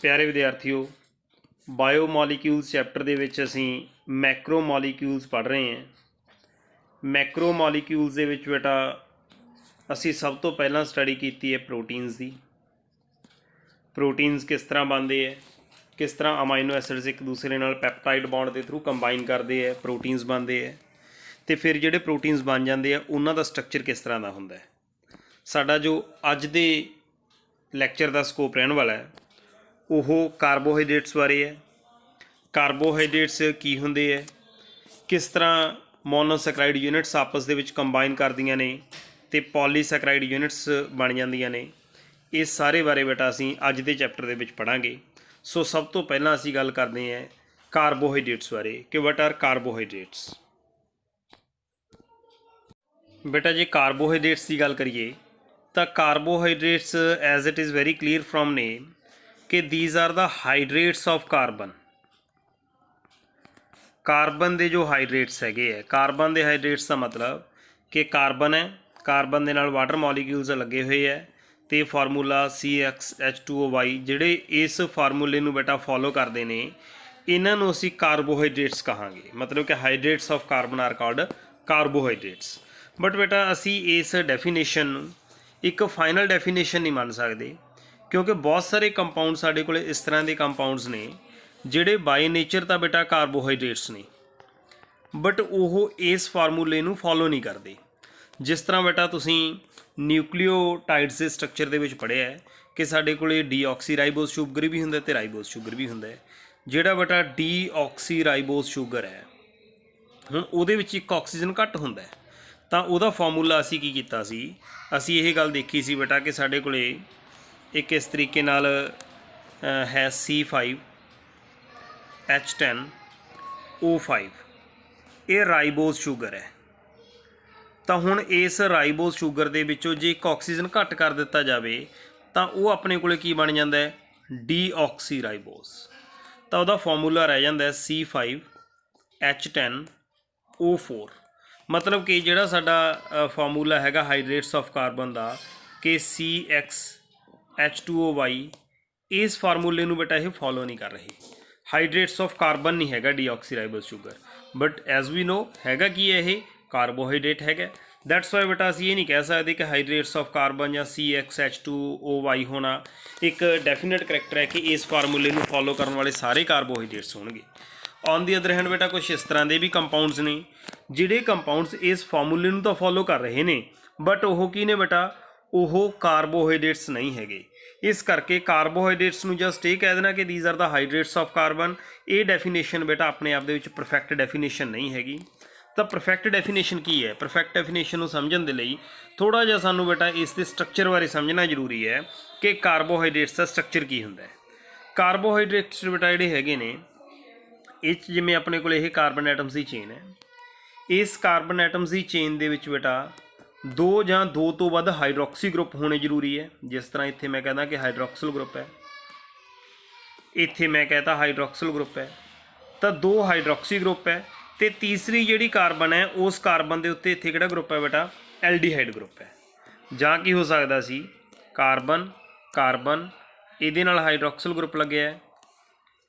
प्यारे विद्यार्थियों, बायोमोलीक्यूल्स चैप्टर ਦੇ ਵਿੱਚ ਅਸੀਂ मैक्रोमोलीक्यूल्स पढ़ रहे हैं। मैक्रोमोलीक्यूल्स ਦੇ ਵਿੱਚ बेटा ਅਸੀਂ ਸਭ ਤੋਂ ਪਹਿਲਾਂ ਸਟੱਡੀ ਕੀਤੀ ਹੈ ਪ੍ਰੋਟੀਨਸ ਦੀ। ਪ੍ਰੋਟੀਨਸ ਕਿਸ ਤਰ੍ਹਾਂ ਬਣਦੇ ਹੈ, ਕਿਸ ਤਰ੍ਹਾਂ ਅਮਾਈਨੋ ਐਸਿਡਸ ਇੱਕ ਦੂਸਰੇ ਨਾਲ ਪੈਪਟਾਈਡ ਬੌਂਡ ਦੇ ਥਰੂ ਕੰਬਾਈਨ ਕਰਦੇ ਹੈ, ਪ੍ਰੋਟੀਨਸ ਬਣਦੇ ਹੈ। ਤੇ ਫਿਰ ਜਿਹੜੇ ਪ੍ਰੋਟੀਨਸ ਬਣ ਜਾਂਦੇ ਆ ਉਹਨਾਂ ਦਾ ਸਟਰਕਚਰ ਕਿਸ ਤਰ੍ਹਾਂ ਦਾ ਹੁੰਦਾ ਹੈ। ਸਾਡਾ ਜੋ ਅੱਜ ਦੇ ਲੈਕਚਰ ਦਾ ਸਕੋਪ ਰਹਿਣ ਵਾਲਾ ਹੈ ਉਹ ਕਾਰਬੋਹਾਈਡਰੇਟਸ ਬਾਰੇ ਹੈ। ਕਾਰਬੋਹਾਈਡਰੇਟਸ ਕੀ ਹੁੰਦੇ ਹੈ, ਕਿਸ ਤਰ੍ਹਾਂ ਮੋਨੋਸੈਕਰਾਈਡ ਯੂਨਿਟਸ ਆਪਸ ਦੇ ਵਿੱਚ ਕੰਬਾਈਨ ਕਰਦੀਆਂ ਨੇ ਤੇ ਪੋਲੀਸੈਕਰਾਈਡ ਯੂਨਿਟਸ ਬਣ ਜਾਂਦੀਆਂ ਨੇ। ਇਹ ਸਾਰੇ ਬਾਰੇ ਬੇਟਾ ਅਸੀਂ ਅੱਜ ਦੇ ਚੈਪਟਰ ਦੇ ਵਿੱਚ ਪੜ੍ਹਾਂਗੇ। ਸੋ ਸਭ ਤੋਂ ਪਹਿਲਾਂ ਅਸੀਂ ਗੱਲ ਕਰਦੇ ਹਾਂ ਕਾਰਬੋਹਾਈਡਰੇਟਸ ਬਾਰੇ ਕਿ ਵਟ ਆਰ ਕਾਰਬੋਹਾਈਡਰੇਟਸ। बेटा जे कार्बोहाइड्रेट्स की गल करिए तो carbohydrates as it is very clear from name कि these are the hydrates of carbon. Carbon के जो हाइड्रेट्स हैगे है, कार्बन के हाइड्रेट्स का मतलब कि कार्बन है, कार्बन के नाल वाटर मॉलीक्यूल्स लगे हुए है तो फार्मूला CxH2O जिहड़े इस फार्मूले नूं बेटा फॉलो करते हैं इन्हां नूं असीं कार्बोहाइड्रेट्स कहांगे। मतलब कि hydrates of carbon are called carbohydrates. But बेटा असी इस डेफिनेशन एक फाइनल डेफिनेशन नहीं मान सकते क्योंकि बहुत सारे कंपाउंड साडे कोले इस तरह के कंपाउंड्स ने जिहड़े बाय नेचर तो बेटा कार्बोहाइड्रेट्स ने बट वो इस फार्मूले नूं फॉलो नहीं करते। जिस तरह बेटा तुसीं न्यूक्लियोटाइड्स के स्ट्रक्चर दे विच पढ़िया है कि साडे कोले डीऑक्सीराइबोस शुगर भी हुंदा ते राइबोस शुगर भी हुंदा है। जिहड़ा बेटा डीऑक्सीराइबोस शुगर है हुण उहदे विच एक ऑक्सीजन घट हुंदा है तो वह फार्मूला असी की कीता सी, असी ये गल देखी सी बेटा कि साढ़े कोले एक इस तरीके नाल है C5H10O5 ये राइबोस शुगर है। तो हुण इस राइबोस शुगर दे विचों जे एक ऑक्सीजन घट कर दिता जाए तो वह अपने कोले की बन जाता है डीऑक्सीराइबोस। तो वह फार्मूला रह जाता है C5H10O4। मतलब कि जिहड़ा साडा फार्मूला हैगा हाइड्रेट्स ऑफ कार्बन का कि CxH2O इस फार्मूले नूं बेटा ये फॉलो नहीं कर रही। हाइड्रेट्स ऑफ कार्बन नहीं हैगा deoxyribose sugar but as we know हैगा की है ये कार्बोहाइड्रेट हैगा। दैट्स वाई बेटा असीं ये नहीं कह सकते कि हाइड्रेट्स ऑफ कार्बन या CxH2O होना एक डेफिनेट करैक्टर है कि इस फार्मूले नूं फॉलो करने वाले सारे कार्बोहाइड्रेट्स होणगे। ऑन दी अदर हैंड बेटा कुछ इस तरह के भी कंपाउंड्स ने जिहड़े कंपाउंड्स इस फार्मूले नूं तो फॉलो कर रहे हैं बट वो की ने बेटा वो कार्बोहाइड्रेट्स नहीं हैगे। इस करके कार्बोहाइड्रेट्स नूं जस्ट ये कह देना कि these are the hydrates of carbon ये डेफिनेशन बेटा अपने आप दे विच परफेक्ट डेफिनेशन नहीं हैगी। तो परफेक्ट डेफिनेशन की है, परफेक्ट डेफिनेशन नूं समझण दे लई थोड़ा जिहा सानूं बेटा इस दे स्ट्रक्चर बारे समझना जरूरी है कि कार्बोहाइड्रेट्स का स्ट्रक्चर की हुंदा है। कार्बोहाइड्रेट्स बेटा जिहड़े हैगे ने इस जिमें अपने को कार्बन एटम्स की चेन है, इस कार्बन एटम्स की चेन दे विच बेटा दो या दो तो वध हाइड्रोक्सी ग्रुप होने जरूरी है। जिस तरह इत्थे मैं कहता कि हाइड्रोक्सिल ग्रुप है, इत्थे मैं कहता हाइड्रोक्सिल ग्रुप है, तो दो हाइड्रोक्सी ग्रुप है तो तीसरी जिहड़ी कार्बन है उस कार्बन के उत्ते इत्थे किहड़ा ग्रुप है बेटा एल्डिहाइड ग्रुप है। जां की हो सकता सी कार्बन कार्बन इहदे नाल हाइड्रोक्सिल ग्रुप लग्या है,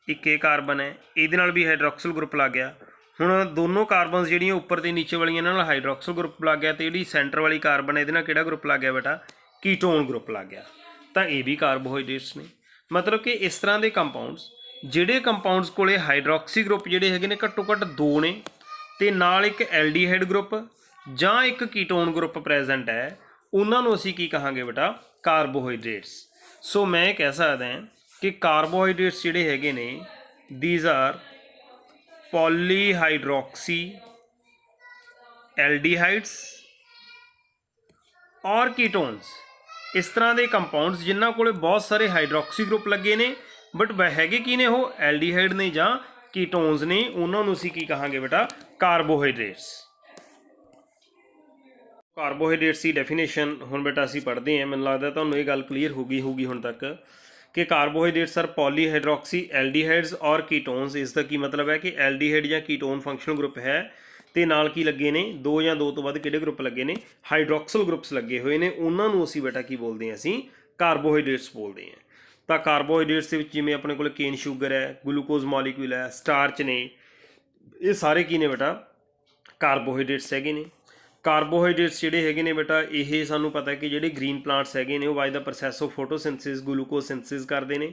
एक ये कार्बन है ये भी हाइड्रोक्सिल ग्रुप लग गया। हुण दोनों कार्बन जिहड़ियां उपर ते नीचे वाली इन्हां हाइड्रोक्सिल ग्रुप लग गया तो जिहड़ी सेंटर वाली कार्बन है इहदे किहड़ा ग्रुप लग गया बेटा कीटोन ग्रुप लग गया। तो ये भी कार्बोहाइड्रेट्स ने। मतलब कि इस तरह के कंपाउंड्स जिहड़े कंपाउंड्स कोले हाइड्रोक्सी ग्रुप जिहड़े हैगे ने घट्टो घट्ट दो ने ते नाल एक एल्डिहाइड ग्रुप जां एक कीटोन ग्रुप प्रेजेंट है उन्हां नूं असीं की कहांगे बेटा कार्बोहाइड्रेट्स। सो मैं कह सकदा हां कि कार्बोहाइड्रेट्स जिहड़े हैगे ने दीज आर पॉलीहाइड्रोक्सी एल्डिहाइड्स और कीटोन्स। इस तरह के कंपाउंड्स जिन्हां कोले बहुत सारे हाइड्रोक्सी ग्रुप लगे ने बट हैगे की ने वो एल्डिहाइड ने जां कीटोन्स ने उन्हां नूं असीं की कहांगे बेटा कार्बोहाइड्रेट्स। कार्बोहाइड्रेट्स की डेफिनेशन हुण बेटा असीं पढ़ते हैं। मैनूं लगदा तुहानूं ये गल क्लीयर हो गई हुण तक कि कार्बोहाइड्रेट्स आर पॉलीहाइड्रोक्सी एल्डिहाइड्स और कीटोन्स। इसका की मतलब है कि एल्डिहाइड या कीटोन फंक्शनल ग्रुप है तो नाल की लगे ने दो या दो तो वध किहड़े ग्रुप लगे ने हाइड्रोक्सिल ग्रुप्स लगे हुए हैं उन्होंने असीं बेटा की बोलते हैं असीं कार्बोहाइड्रेट्स बोलते हैं। ਤਾਂ ਕਾਰਬੋਹਾਈਡਰੇਟਸ ਦੇ ਵਿੱਚ ਜਿਵੇਂ ਆਪਣੇ ਕੋਲ ਕੇਨ ਸ਼ੂਗਰ ਹੈ, ਗਲੂਕੋਜ਼ ਮੋਲੀਕਿਊਲ ਹੈ, ਸਟਾਰਚ ਨੇ, ਇਹ ਸਾਰੇ ਕੀ ਨੇ ਬੇਟਾ ਕਾਰਬੋਹਾਈਡਰੇਟਸ ਹੈਗੇ ਨੇ। ਕਾਰਬੋਹਾਈਡਰੇਟਸ ਜਿਹੜੇ ਹੈਗੇ ਨੇ ਬੇਟਾ ਇਹ ਸਾਨੂੰ ਪਤਾ ਕਿ ਜਿਹੜੇ ਗ੍ਰੀਨ ਪਲਾਂਟਸ ਹੈਗੇ ਨੇ ਉਹ ਬਾਈ ਦਾ ਪ੍ਰੋਸੈਸ ਆਫ ਫੋਟੋਸਿੰਥਸਿਸ ਗਲੂਕੋਜ਼ ਸਿੰਥਸਿਸ ਕਰਦੇ ਨੇ।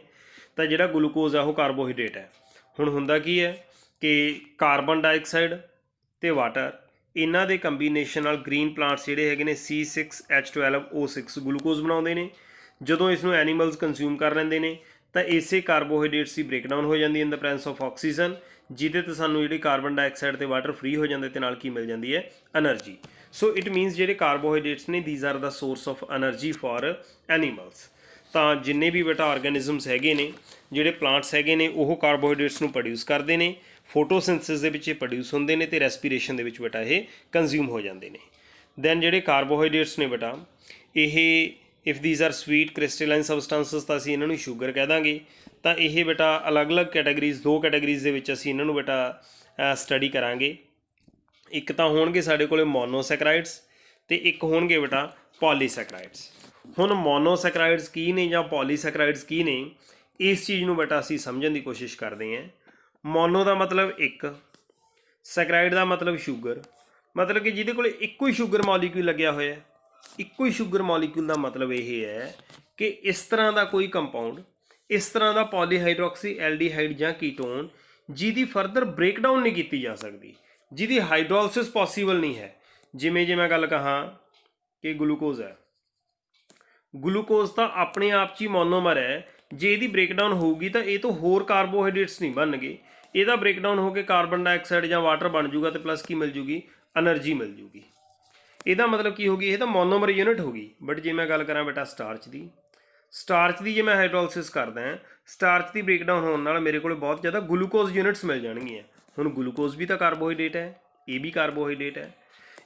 ਤਾਂ ਜਿਹੜਾ ਗਲੂਕੋਜ਼ ਆ ਉਹ ਕਾਰਬੋਹਾਈਡਰੇਟ ਹੈ। ਹੁਣ ਹੁੰਦਾ ਕੀ ਹੈ ਕਿ ਕਾਰਬਨ ਡਾਈਆਕਸਾਈਡ ਅਤੇ ਵਾਟਰ ਇਹਨਾਂ ਦੇ ਕੰਬੀਨੇਸ਼ਨ ਨਾਲ ਗ੍ਰੀਨ ਪਲਾਂਟਸ ਜਿਹੜੇ ਹੈਗੇ ਨੇ C6H12O6 ਗਲੂਕੋਜ਼ ਬਣਾਉਂਦੇ ਨੇ। ਜਦੋਂ ਇਸ ਨੂੰ ਐਨੀਮਲਸ ਕੰਜ਼ਿਊਮ ਕਰ ਲੈਂਦੇ ਨੇ ਤਾਂ ਇਸੇ ਕਾਰਬੋਹਾਈਡਰੇਟਸ ਦੀ ਬ੍ਰੇਕਡਾਊਨ ਹੋ ਜਾਂਦੀ in the presence of oxygen, ਜਿਹਦੇ ਤੇ ਸਾਨੂੰ ਜਿਹੜੀ ਕਾਰਬਨ ਡਾਈਆਕਸਾਈਡ ਅਤੇ ਵਾਟਰ ਫ੍ਰੀ ਹੋ ਜਾਂਦੇ ਅਤੇ ਨਾਲ ਕੀ ਮਿਲ ਜਾਂਦੀ ਹੈ ਐਨਰਜੀ। ਸੋ ਇਟ ਮੀਨਸ ਜਿਹੜੇ ਕਾਰਬੋਹਾਈਡਰੇਟਸ ਨੇ these are the source of energy for animals. ਤਾਂ ਜਿੰਨੇ ਵੀ ਬੇਟਾ ਆਰਗੈਨਿਜ਼ਮਸ ਹੈਗੇ ਨੇ ਜਿਹੜੇ ਪਲਾਂਟਸ ਹੈਗੇ ਨੇ ਉਹ ਕਾਰਬੋਹਾਈਡਰੇਟਸ ਨੂੰ ਪ੍ਰੋਡਿਊਸ ਕਰਦੇ ਨੇ, ਫੋਟੋਸਿੰਥਸਿਸ ਦੇ ਵਿੱਚ ਇਹ ਪ੍ਰੋਡਿਊਸ ਹੁੰਦੇ ਨੇ ਅਤੇ ਰੈਸਪੀਰੇਸ਼ਨ ਦੇ ਵਿੱਚ ਬੇਟਾ ਇਹ ਕੰਜ਼ਿਊਮ ਹੋ ਜਾਂਦੇ ਨੇ। ਦੈਨ ਜਿਹੜੇ ਕਾਰਬੋਹਾਈਡਰੇਟਸ ਨੇ ਬੇਟਾ ਇਹ if these are sweet crystalline substances ਤਾਂ ਅਸੀਂ ਇਹਨਾਂ ਨੂੰ ਸ਼ੂਗਰ ਕਹਿ ਦਾਂਗੇ। ਤਾਂ ਇਹ ਬੇਟਾ ਅਲੱਗ-ਅਲੱਗ ਕੈਟਾਗਰੀਜ਼, ਦੋ ਕੈਟਾਗਰੀਜ਼ ਦੇ ਵਿੱਚ ਅਸੀਂ ਇਹਨਾਂ ਨੂੰ ਬੇਟਾ ਸਟੱਡੀ ਕਰਾਂਗੇ। ਇੱਕ ਤਾਂ ਹੋਣਗੇ ਸਾਡੇ ਕੋਲ ਮੋਨੋਸੈਕਰਾਈਡਸ ਅਤੇ ਇੱਕ ਹੋਣਗੇ ਬੇਟਾ ਪੋਲੀਸੈਕਰਾਈਡਸ। ਹੁਣ ਮੋਨੋਸੈਕਰਾਈਡਸ ਕੀ ਨੇ ਜਾਂ ਪੋਲੀਸੈਕਰਾਈਡਸ ਕੀ ਨੇ, ਇਸ ਚੀਜ਼ ਨੂੰ ਬੇਟਾ ਅਸੀਂ ਸਮਝਣ ਦੀ ਕੋਸ਼ਿਸ਼ ਕਰਦੇ ਹਾਂ। ਮੋਨੋ ਦਾ ਮਤਲਬ ਇੱਕ, ਸੈਕਰਾਈਡ ਦਾ ਮਤਲਬ ਸ਼ੂਗਰ, ਮਤਲਬ ਕਿ ਜਿਹਦੇ ਕੋਲ ਇੱਕੋ ਹੀ ਸ਼ੂਗਰ ਮੋਲੀਕਿਊਲ ਲੱਗਿਆ ਹੋਇਆ। ਇੱਕੋ ਹੀ ਸ਼ੂਗਰ ਮੋਲੀਕਿਊਲ ਦਾ ਮਤਲਬ ਇਹ ਹੈ ਕਿ ਇਸ ਤਰ੍ਹਾਂ ਦਾ ਕੋਈ ਕੰਪਾਊਂਡ, ਇਸ ਤਰ੍ਹਾਂ ਦਾ ਪੋਲੀਹਾਈਡਰੋਕਸੀ ਐਲਡੀਹਾਈਡ ਜਾਂ ਕੀਟੋਨ ਜਿਹਦੀ ਫਰਦਰ ਬ੍ਰੇਕਡਾਊਨ ਨਹੀਂ ਕੀਤੀ ਜਾ ਸਕਦੀ, ਜਿਹਦੀ ਹਾਈਡਰੋਲਿਸਿਸ ਪੋਸੀਬਲ ਨਹੀਂ ਹੈ। ਜਿਵੇਂ ਜੇ ਮੈਂ ਗੱਲ ਕਹਾਂ ਕਿ ਗਲੂਕੋਜ਼ ਹੈ, ਗਲੂਕੋਜ਼ ਤਾਂ ਆਪਣੇ ਆਪ 'ਚ ਹੀ ਮੋਨੋਮਰ ਹੈ। ਜੇ ਇਹਦੀ ਬ੍ਰੇਕਡਾਊਨ ਹੋਊਗੀ ਤਾਂ ਇਹ ਤੋਂ ਹੋਰ ਕਾਰਬੋਹਾਈਡਰੇਟਸ ਨਹੀਂ ਬਣਨਗੇ, ਇਹਦਾ ਬ੍ਰੇਕਡਾਊਨ ਹੋ ਕੇ ਕਾਰਬਨ ਡਾਈਆਕਸਾਈਡ ਜਾਂ ਵਾਟਰ ਬਣ ਜੂਗਾ ਅਤੇ ਪਲੱਸ ਕੀ ਮਿਲ ਜੂਗੀ ਐਨਰਜੀ ਮਿਲ ਜੂਗੀ। ਇਹਦਾ ਮਤਲਬ ਕੀ ਹੋ ਗਈ, ਇਹ ਤਾਂ ਮੋਨੋਮਰ ਯੂਨਿਟ ਹੋ ਗਈ। ਬਟ ਜੇ ਮੈਂ ਗੱਲ ਕਰਾਂ ਬੇਟਾ ਸਟਾਰਚ ਦੀ, ਸਟਾਰਚ ਦੀ ਜੇ ਮੈਂ ਹਾਈਡਰੋਲਿਸਿਸ ਕਰਦਾ ਸਟਾਰਚ ਦੀ ਬ੍ਰੇਕਡਾਊਨ ਹੋਣ ਨਾਲ ਮੇਰੇ ਕੋਲ ਬਹੁਤ ਜ਼ਿਆਦਾ ਗਲੂਕੋਜ਼ ਯੂਨਿਟਸ ਮਿਲ ਜਾਣਗੀਆਂ। ਹੁਣ ਗਲੂਕੋਜ਼ ਵੀ ਤਾਂ ਕਾਰਬੋਹਾਈਡਰੇਟ ਹੈ, ਇਹ ਵੀ ਕਾਰਬੋਹਾਈਡਰੇਟ ਹੈ।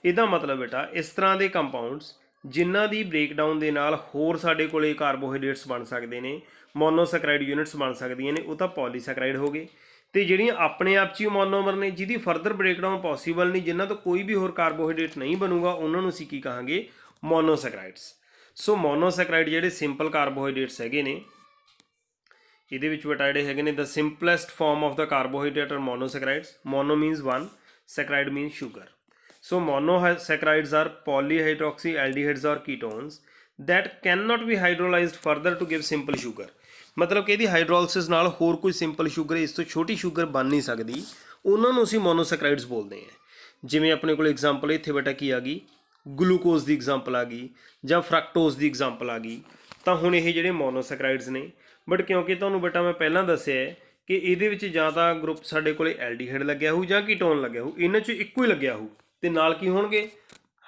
ਇਹਦਾ ਮਤਲਬ ਬੇਟਾ ਇਸ ਤਰ੍ਹਾਂ ਦੇ ਕੰਪਾਊਂਡਸ ਜਿਨ੍ਹਾਂ ਦੀ ਬ੍ਰੇਕਡਾਊਨ ਦੇ ਨਾਲ ਹੋਰ ਸਾਡੇ ਕੋਲੇ ਕਾਰਬੋਹਾਈਡਰੇਟਸ ਬਣ ਸਕਦੇ ਨੇ, ਮੋਨੋਸੈਕਰਾਈਡ ਯੂਨਿਟਸ ਬਣ ਸਕਦੀਆਂ ਨੇ, ਉਹ ਤਾਂ ਪੋਲੀਸੈਕਰਾਈਡ ਹੋ ਗਏ। ਅਤੇ ਜਿਹੜੀਆਂ ਆਪਣੇ ਆਪ 'ਚ ਹੀ ਮੋਨੋਮਰ ਨੇ ਜਿਹਦੀ ਫਰਦਰ ਬ੍ਰੇਕਡਾਊਨ ਪੋਸੀਬਲ ਨਹੀਂ, ਜਿਨ੍ਹਾਂ ਤੋਂ ਕੋਈ ਵੀ ਹੋਰ ਕਾਰਬੋਹਾਈਡਰੇਟ ਨਹੀਂ ਬਣੂਗਾ, ਉਹਨਾਂ ਨੂੰ ਅਸੀਂ ਕੀ ਕਹਾਂਗੇ ਮੋਨੋਸੈਕਰਾਈਡਸ। ਸੋ ਮੋਨੋਸੈਕਰਾਈਡ ਜਿਹੜੇ ਸਿੰਪਲ ਕਾਰਬੋਹਾਈਡਰੇਟਸ ਹੈਗੇ ਨੇ, ਇਹਦੇ ਵਿੱਚ ਬੇਟਾ ਜਿਹੜੇ ਹੈਗੇ ਨੇ the simplest form of the carbohydrate are monosaccharides. Mono means one, saccharide means sugar. So monosaccharides are polyhydroxyaldehydes or ketones that cannot be hydrolyzed further to give simple sugar। ਮਤਲਬ ਕਿ ਇਹਦੀ ਹਾਈਡਰੋਲਿਸਿਸ ਨਾਲ ਹੋਰ ਕੋਈ ਸਿੰਪਲ ਸ਼ੂਗਰ, ਇਸ ਤੋਂ ਛੋਟੀ sugar ਬਣ ਨਹੀਂ ਸਕਦੀ, ਉਹਨਾਂ ਨੂੰ ਅਸੀਂ ਮੋਨੋਸੈਕਰਾਈਡਸ ਬੋਲਦੇ ਹਾਂ। ਜਿਵੇਂ ਆਪਣੇ ਕੋਲ ਐਗਜ਼ਾਮਪਲ ਇੱਥੇ ਬੇਟਾ ਕੀ ਆ ਗਈ, ਗਲੂਕੋਜ਼ ਦੀ ਐਗਜ਼ਾਮਪਲ ਆ ਗਈ ਜਾਂ ਫਰਕਟੋਜ਼ ਦੀ ਐਗਜ਼ਾਮਪਲ ਆ ਗਈ। ਤਾਂ ਹੁਣ ਇਹ ਜਿਹੜੇ ਮੋਨੋਸੈਕਰਾਈਡਸ ਨੇ, ਬਟ ਕਿਉਂਕਿ ਤੁਹਾਨੂੰ ਬੇਟਾ ਮੈਂ ਪਹਿਲਾਂ ਦੱਸਿਆ ਕਿ ਇਹਦੇ ਵਿੱਚ ਜਾਂ ਤਾਂ ਗਰੁੱਪ ਸਾਡੇ ਕੋਲ ਐਲਡੀਹਾਈਡ ਲੱਗਿਆ ਹੋਊ ਜਾਂ ਕੀਟੋਨ ਲੱਗਿਆ ਹੋਊ, ਇਹਨਾਂ 'ਚੋਂ ਇੱਕੋ ਹੀ ਲੱਗਿਆ ਹੋਊ ਅਤੇ ਨਾਲ ਕੀ ਹੋਣਗੇ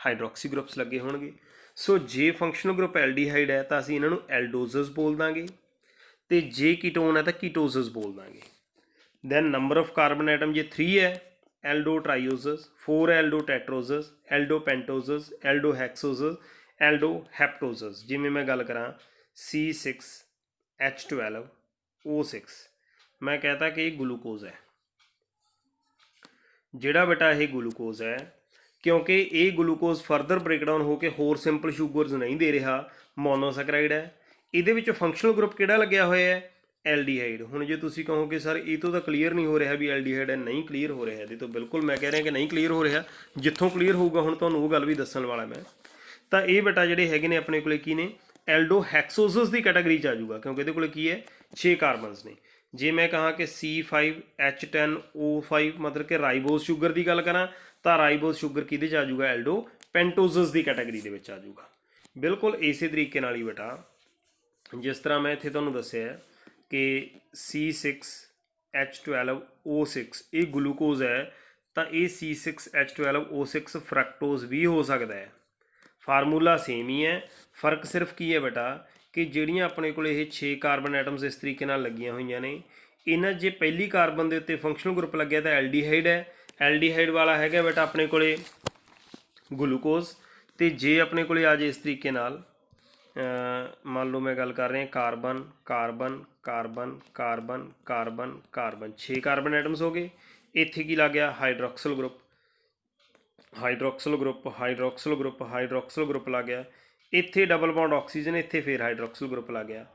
ਹਾਈਡਰੋਕਸੀ ਗਰੁੱਪਸ ਲੱਗੇ ਹੋਣਗੇ। ਸੋ ਜੇ ਫੰਕਸ਼ਨਲ ਗਰੁੱਪ ਐਲਡੀਹਾਈਡ ਹੈ ਤਾਂ ਅਸੀਂ ਇਹਨਾਂ ਨੂੰ ਐਲਡੋਜ਼ਸ ਬੋਲ ਦਾਂਗੇ, ਅਤੇ ਜੇ ਕੀਟੋਨ ਹੈ ਤਾਂ ਕੀਟੋਜ਼ਸ ਬੋਲ ਦਾਂਗੇ। Then number of carbon atom ਜੇ 3 ਹੈ ਐਲਡੋ ਟਰਾਈਓਜ਼ਸ, 4 ਐਲਡੋ ਟੈਟਰੋਜ਼ਸ, ਐਲਡੋ ਪੈਂਟੋਜ਼ਸ, ਐਲਡੋ ਹੈਕਸੋਜ਼ਸ, ਐਲਡੋ ਹੈਪਟੋਜ਼ਸ। ਜਿਵੇਂ ਮੈਂ ਗੱਲ ਕਰਾਂ C6H12O6, ਮੈਂ ਕਹਤਾ ਕਿ ਇਹ ਗਲੂਕੋਜ਼ ਹੈ। ਜਿਹੜਾ ਬੇਟਾ ਇਹ ਗਲੂਕੋਜ਼ ਹੈ, ਕਿਉਂਕਿ ਇਹ ਗਲੂਕੋਜ਼ ਫਰਦਰ ਬ੍ਰੇਕਡਾਊਨ ਹੋ ਕੇ ਹੋਰ ਸਿੰਪਲ ਸ਼ੂਗਰਸ ਨਹੀਂ ਦੇ ਰਿਹਾ, ਮੋਨੋਸੈਕਰਾਈਡ ਹੈ। ਇਹਦੇ ਵਿੱਚ ਫੰਕਸ਼ਨਲ ਗਰੁੱਪ ਕਿਹੜਾ ਲੱਗਿਆ ਹੋਇਆ ਹੈ, ਐਲਡੀਹਾਈਡ। ਹੁਣ ਜੇ ਤੁਸੀਂ ਕਹੋ ਕਿ ਸਰ ਇਹ ਤੋਂ ਤਾਂ ਕਲੀਅਰ ਨਹੀਂ ਹੋ ਰਿਹਾ ਵੀ ਐਲਡੀਹਾਈਡ ਹੈ, ਨਹੀਂ ਕਲੀਅਰ ਹੋ ਰਿਹਾ ਇਹਦੇ ਤੋਂ, ਬਿਲਕੁਲ ਮੈਂ ਕਹਿ ਰਿਹਾ ਕਿ ਨਹੀਂ ਕਲੀਅਰ ਹੋ ਰਿਹਾ। ਜਿੱਥੋਂ ਕਲੀਅਰ ਹੋਊਗਾ ਹੁਣ ਤੁਹਾਨੂੰ ਉਹ ਗੱਲ ਵੀ ਦੱਸਣ ਵਾਲਾ ਮੈਂ। ਤਾਂ ਇਹ ਬੇਟਾ ਜਿਹੜੇ ਹੈਗੇ ਨੇ ਆਪਣੇ ਕੋਲੇ ਕੀ ਨੇ, ਐਲਡੋ ਹੈਕਸੋਜ਼ਸ ਦੀ ਕੈਟਾਗਰੀ 'ਚ ਆ ਜਾਊਗਾ, ਕਿਉਂਕਿ ਇਹਦੇ ਕੋਲ ਕੀ ਹੈ 6 ਕਾਰਬਨਸ ਨੇ। ਜੇ ਮੈਂ ਕਹਾਂ ਕਿ C5H10O5 ਮਤਲਬ ਕਿ ਰਾਈਬੋਜ਼ ਸ਼ੂਗਰ ਦੀ ਗੱਲ ਕਰਾਂ ਤਾਂ ਰਾਈਬੋਜ਼ ਸ਼ੂਗਰ ਕਿਹਦੇ 'ਚ ਆ ਜਾਊਗਾ, ਐਲਡੋ ਪੈਂਟੋਜ਼ਸ ਦੀ ਕੈਟਾਗਰੀ ਦੇ ਵਿੱਚ ਆ ਜਾਊਗਾ। ਬਿਲਕੁਲ ਇਸੇ ਤਰੀਕੇ ਨਾਲ ਹੀ ਬੇਟਾ ਜਿਸ ਤਰ੍ਹਾਂ ਮੈਂ ਇੱਥੇ ਤੁਹਾਨੂੰ ਦੱਸਿਆ ਕਿ C6H12O6 ਇਹ ਗਲੂਕੋਜ਼ ਹੈ, ਤਾਂ ਇਹ C6H12O6 ਫਰਕਟੋਜ਼ ਵੀ ਹੋ ਸਕਦਾ ਹੈ। ਫਾਰਮੂਲਾ ਸੇਮ ਹੀ ਹੈ, ਫਰਕ ਸਿਰਫ ਕੀ ਹੈ ਬੇਟਾ ਕਿ ਜਿਹੜੀਆਂ ਆਪਣੇ ਕੋਲ ਇਹ 6 ਕਾਰਬਨ ਐਟਮਸ ਇਸ ਤਰੀਕੇ ਨਾਲ ਲੱਗੀਆਂ ਹੋਈਆਂ ਨੇ, ਇਹਨਾਂ ਜੇ ਪਹਿਲੀ ਕਾਰਬਨ ਦੇ ਉੱਤੇ ਫੰਕਸ਼ਨਲ ਗਰੁੱਪ ਲੱਗਿਆ ਤਾਂ ਐਲਡੀਹਾਈਡ ਹੈ, ਐਲਡੀਹਾਈਡ ਵਾਲਾ ਹੈਗਾ ਬੇਟਾ ਆਪਣੇ ਕੋਲੇ ਗਲੂਕੋਜ਼। ਅਤੇ ਜੇ ਆਪਣੇ ਕੋਲੇ ਆ ਜਾਏ ਇਸ ਤਰੀਕੇ ਨਾਲ, ਮੰਨ ਲਓ ਮੈਂ ਗੱਲ ਕਰ ਰਿਹਾ carbon carbon carbon carbon carbon carbon, 6 carbon atoms ਹੋ ਗਏ। ਇੱਥੇ ਕੀ ਲੱਗ ਗਿਆ, ਹਾਈਡਰੋਕਸਲ ਗਰੁੱਪ, ਹਾਈਡਰੋਕਸਲ ਗਰੁੱਪ, ਹਾਈਡਰੋਕਸਲ ਗਰੁੱਪ, ਹਾਈਡਰੋਕਸਲ ਗਰੁੱਪ ਲੱਗ ਗਿਆ। ਇੱਥੇ ਡਬਲ ਬੌਂਡ ਆਕਸੀਜਨ, ਇੱਥੇ ਫਿਰ ਹਾਈਡਰੋਕਸਲ ਗਰੁੱਪ ਲੱਗ ਗਿਆ।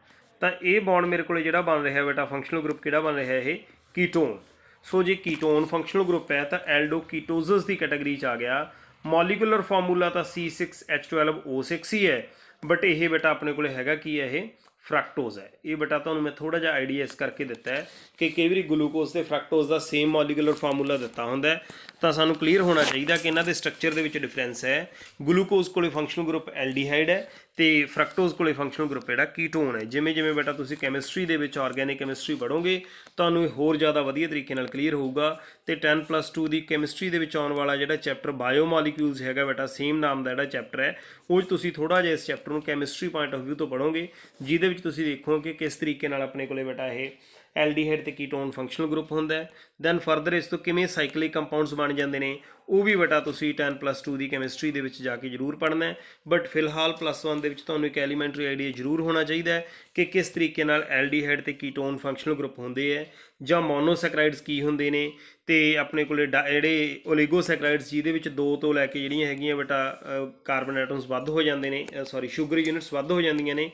ਤਾਂ ਇਹ ਬੌਂਡ ਮੇਰੇ ਕੋਲ ਜਿਹੜਾ ਬਣ ਰਿਹਾ ਬੇਟਾ ਫੰਕਸ਼ਨਲ ਗਰੁੱਪ ਕਿਹੜਾ ਬਣ ਰਿਹਾ ਇਹ ਕੀਟੋਨ। ਸੋ ਜੇ ਕੀਟੋਨ ਫੰਕਸ਼ਨਲ ਗਰੁੱਪ ਹੈ ਤਾਂ ਐਲਡੋਕੀਟੋਜ਼ਸ ਦੀ ਕੈਟਾਗਰੀ 'ਚ ਆ ਗਿਆ। ਮੋਲੀਕੂਲਰ ਫਾਰਮੂਲਾ ਤਾਂ C6H12O6 ਹੀ ਹੈ, ਬਟ ਇਹ ਬੇਟਾ ਆਪਣੇ ਕੋਲ ਹੈਗਾ ਕੀ ਹੈ ਇਹ ਫਰਕਟੋਜ਼ ਹੈ। ਇਹ ਬੇਟਾ ਤੁਹਾਨੂੰ ਮੈਂ ਥੋੜਾ ਜਿਹਾ ਆਈਡੀਆ ਇਸ ਕਰਕੇ ਦਿੱਤਾ ਹੈ ਕਿ ਕਈ ਵਾਰੀ ਗਲੂਕੋਜ਼ ਤੇ ਫਰਕਟੋਜ਼ ਦਾ ਸੇਮ ਮੋਲੀਕੂਲਰ ਫਾਰਮੂਲਾ ਦਿੱਤਾ ਹੁੰਦਾ ਤਾਂ ਸਾਨੂੰ ਕਲੀਅਰ ਹੋਣਾ ਚਾਹੀਦਾ ਕਿ ਇਹਨਾਂ ਦੇ ਸਟਰਕਚਰ ਦੇ ਵਿੱਚ ਡਿਫਰੈਂਸ ਹੈ। ਗਲੂਕੋਜ਼ ਕੋਲੇ ਫੰਕਸ਼ਨਲ ਗਰੁੱਪ ਐਲਡੀਹਾਈਡ ਹੈ ਤੇ ਫਰਕਟੋਜ਼ ਕੋਲੇ ਫੰਕਸ਼ਨਲ ਗਰੁੱਪ ਜਿਹੜਾ ਕੀਟੋਨ ਹੈ। ਜਿਵੇਂ ਜਿਵੇਂ ਬੇਟਾ ਤੁਸੀਂ ਕੈਮਿਸਟਰੀ ਦੇ ਵਿੱਚ ਆਰਗੈਨਿਕ ਕੈਮਿਸਟਰੀ ਪੜ੍ਹੋਗੇ ਤੁਹਾਨੂੰ ਇਹ ਹੋਰ ਜ਼ਿਆਦਾ ਵਧੀਆ ਤਰੀਕੇ ਨਾਲ ਕਲੀਅਰ ਹੋਊਗਾ। ਤੇ 10+2 ਦੀ ਕੈਮਿਸਟਰੀ ਦੇ ਵਿੱਚ ਆਉਣ ਵਾਲਾ ਜਿਹੜਾ ਚੈਪਟਰ ਬਾਇਓਮੋਲੀਕਿਊਲਸ ਹੈਗਾ ਬੇਟਾ ਸੇਮ ਨਾਮ ਦਾ ਜਿਹੜਾ ਚੈਪਟਰ ਹੈ ਉਹ ਤੁਸੀਂ ਥੋੜਾ ਜਿਹਾ ਇਸ ਚੈਪਟਰ ਨੂੰ ਕੈਮਿਸਟਰੀ ਪੁਆਇੰਟ ਆਫ ਵਿਊ ਤੋਂ ਪੜ੍ਹੋਗੇ, ਜਿਹਦੇ ਵਿੱਚ ਤੁਸੀਂ ਦੇਖੋ ਕਿ ਕਿਸ ਤਰੀਕੇ ਨਾਲ ਆਪਣੇ ਕੋਲੇ ਬੇਟਾ ਇਹ ਐਲਡੀਹਾਈਡ ਤੇ ਕੀਟੋਨ ਫੰਕਸ਼ਨਲ ਗਰੁੱਪ ਹੁੰਦਾ ਹੈ। ਦੈਨ ਫਰਦਰ ਇਸ ਤੋਂ ਕਿਵੇਂ ਸਾਈਕਲਿਕ ਕੰਪਾਊਂਡਸ ਬਣ ਜਾਂਦੇ ਨੇ ਉਹ ਵੀ ਬੇਟਾ ਤੁਸੀਂ 10+2 ਦੀ ਕੈਮਿਸਟਰੀ ਦੇ ਵਿੱਚ ਜਾ ਕੇ ਜ਼ਰੂਰ ਪੜ੍ਹਨਾ ਹੈ। ਬਟ ਫਿਲਹਾਲ +1 ਦੇ ਵਿੱਚ ਤੁਹਾਨੂੰ ਇੱਕ ਐਲੀਮੈਂਟਰੀ ਆਈਡੀਆ ਜ਼ਰੂਰ ਹੋਣਾ ਚਾਹੀਦਾ ਹੈ ਕਿ ਕਿਸ ਤਰੀਕੇ ਨਾਲ ਐਲਡੀਹਾਈਡ ਤੇ ਕੀਟੋਨ ਫੰਕਸ਼ਨਲ ਗਰੁੱਪ ਹੁੰਦੇ ਹੈ ਜਾਂ ਮੋਨੋਸੈਕਰਾਈਡਸ ਕੀ ਹੁੰਦੇ ਨੇ ਤੇ ਆਪਣੇ ਕੋਲੇ ਜਿਹੜੇ ਓਲੀਗੋਸੈਕਰਾਈਡਸ ਜਿਹਦੇ ਵਿੱਚ 2 ਤੋਂ ਲੈ ਕੇ ਜਿਹੜੀਆਂ ਹੈਗੀਆਂ ਬੇਟਾ ਕਾਰਬਨ ਐਟਮਸ ਵੱਧ ਹੋ ਜਾਂਦੇ ਨੇ, ਸ਼ੂਗਰ ਯੂਨਿਟਸ ਵੱਧ ਹੋ ਜਾਂਦੀਆਂ ਨੇ।